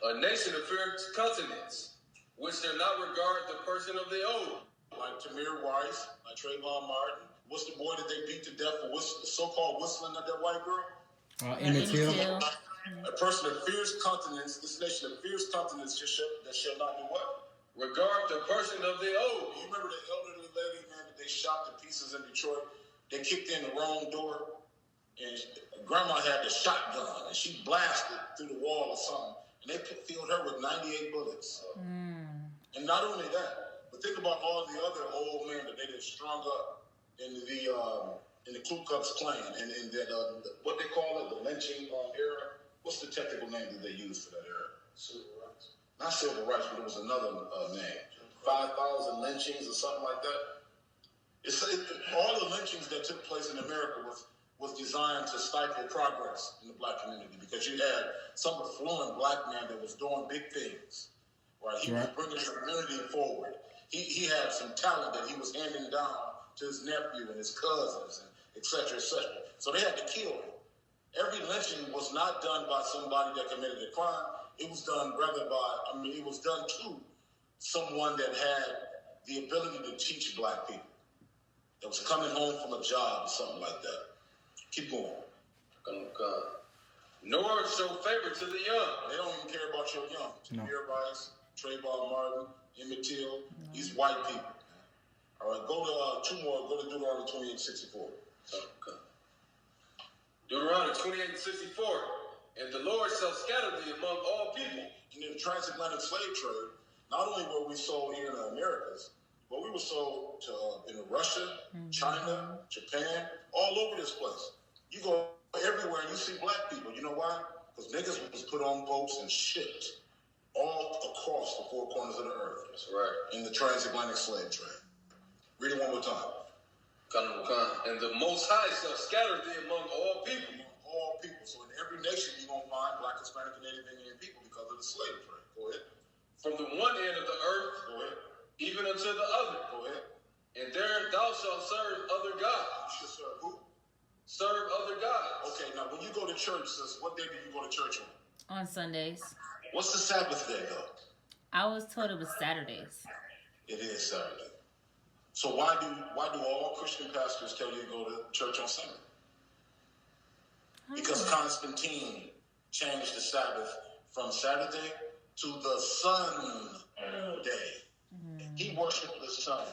A nation of fierce continents, which do not regard the person of the old. Like Tamir Rice, like Trayvon Martin. What's the boy that they beat to death for the so-called whistling at that white girl? Emmett Till. A person of fierce continents, this nation of fierce continents that shall not do what? Regard the person of the old. You remember the elderly lady, man, that they shot to pieces in Detroit? They kicked in the wrong door, and grandma had the shotgun, and she blasted through the wall or something, and they filled her with 98 bullets. And not only that, but think about all the other old men that they just strung up in the Ku Klux Klan, and in that, what they call it, the lynching era. What's the technical name that they use for that era? Civil rights. Not civil rights, but it was another name. 5,000 lynchings or something like that. All the lynchings that took place in America was designed to stifle progress in the black community, because you had some affluent black man that was doing big things. Right? He was bringing the community forward. He had some talent that he was handing down to his nephew and his cousins, and et cetera, et cetera. So they had to kill him. Every lynching was not done by somebody that committed a crime. It was done it was done to someone that had the ability to teach black people, that was coming home from a job or something like that. Keep going. Nor show favor to the young. They don't even care about your young. No. Tamir Rice, Trayvon Martin, Emmett Till, these white people. All right, go to two more. Go to Deuteronomy 28:64. Okay. Deuteronomy 28:64. And the Lord shall scatter thee among all people. In the transatlantic slave trade, not only were we sold here in the Americas, but we were sold to in Russia, China, Japan, all over this place. You go everywhere and you see black people. You know why? Because niggas was put on boats and shipped all across the four corners of the earth. That's right. In the transatlantic slave trade. Read it one more time. And the Most High shall scatter thee among all people. Among all people. So in every nation you're going to find black, Hispanic, and Native Indian people because of the slave trade. Go ahead. From the one end of the earth, Go ahead. even unto the other. Go ahead. And there thou shalt serve other gods. You should serve who? Serve other gods. Okay, now when you go to church, sis, what day do you go to church on? On Sundays. What's the Sabbath day, though? I was told it was Saturdays. It is Saturday. So why do all Christian pastors tell you to go to church on Sunday? Because Constantine changed the Sabbath from Saturday to the sun day. He worshiped the sun.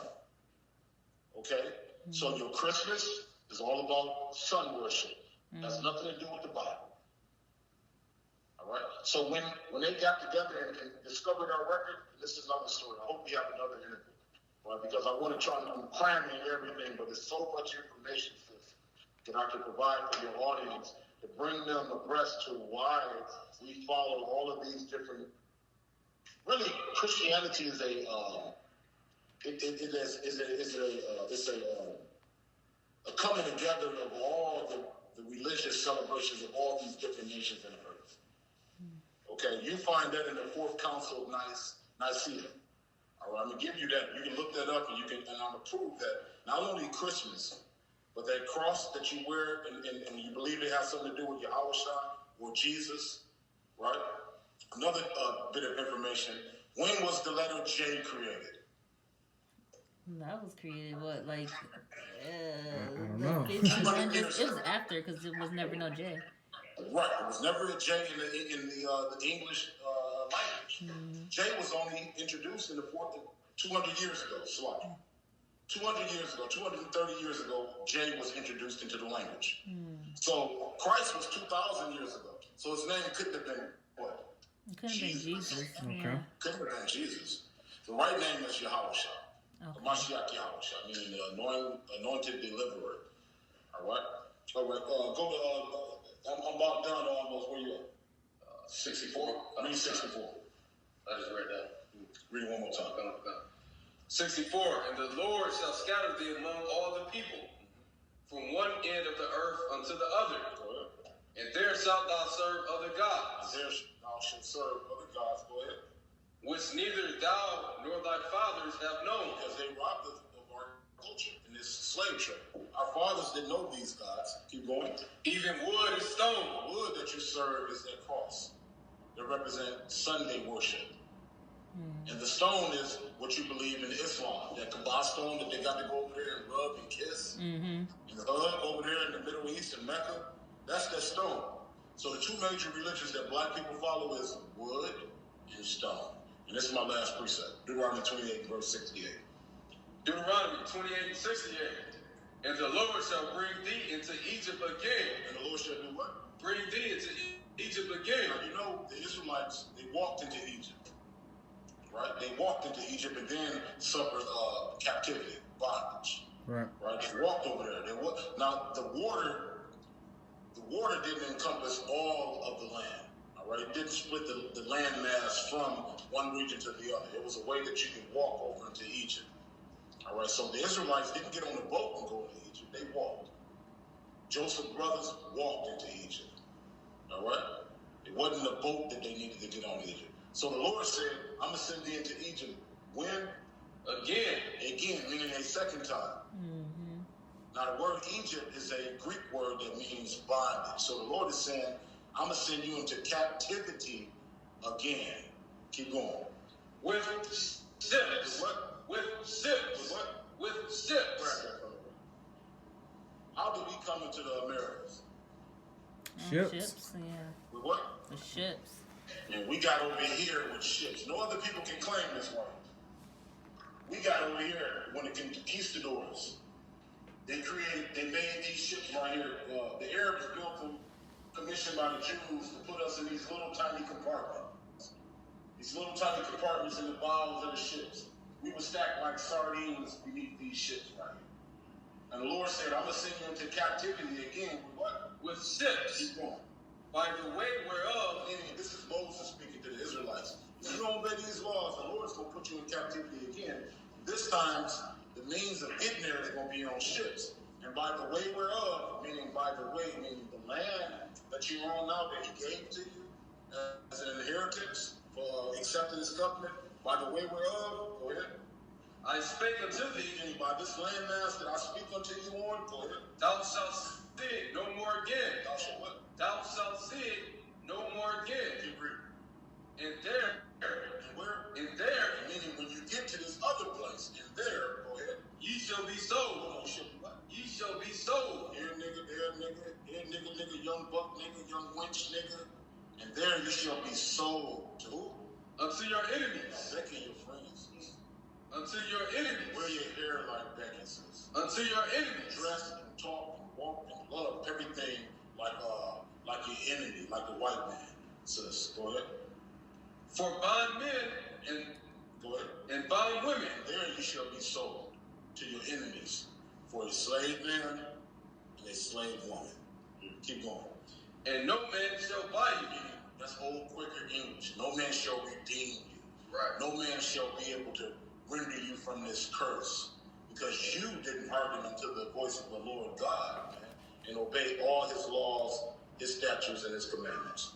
Okay? So your Christmas is all about sun worship. Has nothing to do with the Bible. All right? So when they got together and discovered our record, this is another story. I hope we have another interview. Right? Because I want to try to cram in everything, but there's so much information that I can provide for your audience to bring them abreast to why we follow all of these different. Really, Christianity is a coming together of all the religious celebrations of all these different nations in the earth. Okay, you find that in the Fourth Council of Nicaea. All right, I'm gonna give you that. You can look that up, and I'm gonna prove that not only Christmas, but that cross that you wear, and you believe it has something to do with Yahushua or Jesus, right? Another bit of information: when was the letter J created? That was created what, like I don't the know. 1500s? It was after, because it was never no J. Right, it was never a J in the English language. Mm-hmm. J was only introduced in the 200 years ago. Slide. 200 years ago, 230 years ago, J was introduced into the language. So Christ was 2,000 years ago. So his name couldn't have been what? It couldn't have been Jesus. Okay. Yeah. Couldn't have been Jesus. The right name is Yahushua. Okay. Mashiach Yahushua, meaning the anointed deliverer. All right? All right, go to, I'm about done almost. Where you at? 64. I mean 64. I just read that. Read it one more time. 64. And the Lord shall scatter thee among all the people, from one end of the earth unto the other. Go ahead. And there shalt thou serve other gods, And there thou shalt serve other gods. Go ahead. which neither thou nor thy fathers have known. Because they robbed us of our culture in this slave trade. Our fathers didn't know these gods. Keep going. Even wood and stone. The wood that you serve is that cross that represent Sunday worship. And the stone is what you believe in Islam, that Kaaba stone that they got to go over there and rub and kiss. Mm-hmm. And the hug over there in the Middle East and Mecca, that's that stone. So the two major religions that black people follow is wood and stone. And this is my last precept, Deuteronomy 28, verse 68. Deuteronomy 28 and 68. And the Lord shall bring thee into Egypt again. And the Lord shall do what? Bring thee into Egypt again. Now, you know, the Israelites, they walked into Egypt. Right? They walked into Egypt and then suffered captivity, bondage. Right. Right? They walked over there. Now, the water didn't encompass all of the land. All right? It didn't split the land mass from one region to the other. It was a way that you could walk over into Egypt. All right? So the Israelites didn't get on the boat and go into Egypt. They walked. Joseph's brothers walked into Egypt. All right? It wasn't the boat that they needed to get on Egypt. So the Lord said, I'm going to send thee into Egypt. When? Again, meaning a second time. Mm-hmm. Now, the word Egypt is a Greek word that means bondage. So the Lord is saying, I'm going to send you into captivity again. Keep going. With ships. What? With ships. What? With ships. How did we come into the Americas? Ships. Ships, yeah. With what? The ships. And we got over here with ships. No other people can claim this one. We got over here when the conquistadors. They made these ships right here. The Arabs built them, commissioned by the Jews to put us in these little tiny compartments. These little tiny compartments in the bowels of the ships. We were stacked like sardines beneath these ships right here. And the Lord said, I'm going to send you into captivity again with what? With ships. Keep going. By the way whereof. Meaning, this is Moses speaking to the Israelites. If you don't obey these laws, the Lord's going to put you in captivity again. This time, the means of getting there is going to be on ships. And by the way whereof, meaning by the way, meaning the land that you're on now that he gave to you as an inheritance for accepting his covenant, by the way whereof, go ahead. I spake unto thee, And by this landmass that I speak unto you on, go ahead. thou shalt see it no more again. Thou shalt what? Thou shalt see it no more again. Keep reading. And there, And where? and there, Meaning when you get to this other place, in there, go ahead. ye shall be Hold sold. on, shit, what? Ye shall be sold. Here nigga, young buck nigga, young wench nigga. And there you shall be sold to who? Unto your Now, enemies. Becky, your friends. Unto your enemies. Wear your hair like Becky says. Unto your enemies. Dress and talk and walk and love everything like your enemy, like the white man says. Go ahead. For bondmen and Go ahead. and bond women. There you shall be sold to your enemies for a slave man and a slave woman. Keep going. And no man shall buy you. That's old Quaker English. No man shall redeem you. Right. No man shall be able to render you from this curse because you didn't hearken unto the voice of the Lord God, man, and obey all his laws, his statutes, and his commandments.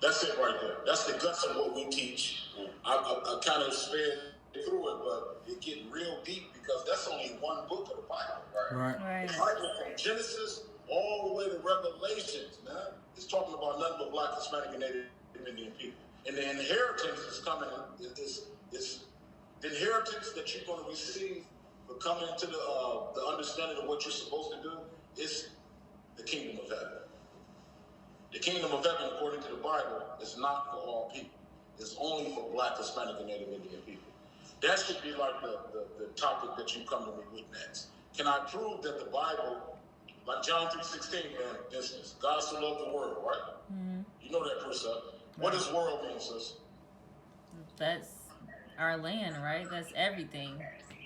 That's it right there. That's the guts of what we teach. I kind of sped through it, but it get real deep because that's only one book of the Bible, right? Right. The Bible from Genesis all the way to Revelations, man. It's talking about nothing but Black, Hispanic, and Native Indian people. And the inheritance is coming. Is the inheritance that you're going to receive for coming into the understanding of what you're supposed to do is the kingdom of heaven. The kingdom of heaven, according to the Bible, is not for all people. It's only for Black, Hispanic, and Native Indian people. That should be like the topic that you come to me with next. Can I prove that the Bible, like John 3:16, man, instance, God so loved the world, right? Mm-hmm. You know that precept. What does world mean, sis? That's our land, right? That's everything.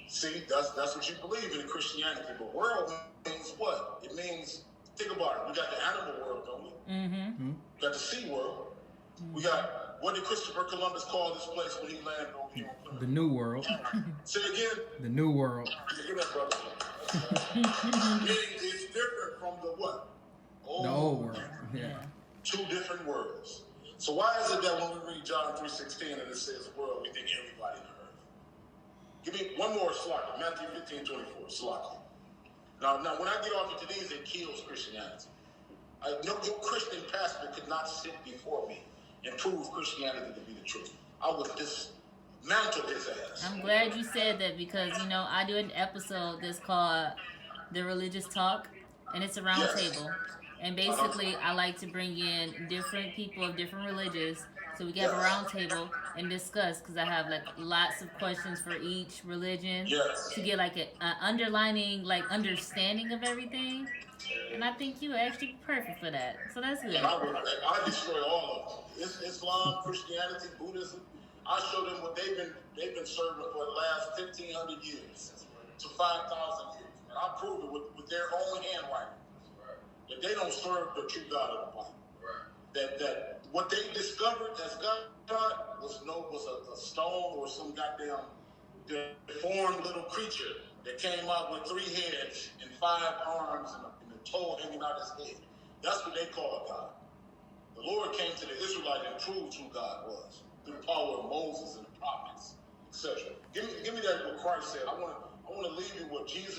See, that's what you believe in Christianity. But world means what? It means, think about it. We got the animal world, don't we? Mm-hmm. We got the sea world. Mm-hmm. We got, what did Christopher Columbus call this place when he landed over here on Plymouth? The New World. Say it again. The New World. Look at that, brother. It's different from the what? The old world. Yeah. Two different words. So why is it that when we read John 3:16 and it says world, we think everybody on earth? Give me one more slide. Matthew 15:24. Slide. Now, when I get off into these, it kills Christianity. No Christian pastor could not sit before me and prove Christianity to be the truth. I would dismantle his ass. I'm glad you said that because, I do an episode that's called The Religious Talk, and it's a round table. And basically, I like to bring in different people of different religions. So we can have a round table and discuss, because I have lots of questions for each religion to get an underlining understanding of everything. And I think you are actually perfect for that. So that's good. I destroy all of them. Islam, Christianity, Buddhism. I show them what they've been serving for the last 1,500 years to 5,000 years. And I prove it with their own handwriting. That they don't serve the true God of the Bible. That what they discovered as God was a stone or some goddamn deformed little creature that came out with 3 heads and 5 arms and a toe hanging out his head. That's what they call God. The Lord came to the Israelites and proved who God was through the power of Moses and the prophets, etc. Give me that what Christ said. I want to leave you what Jesus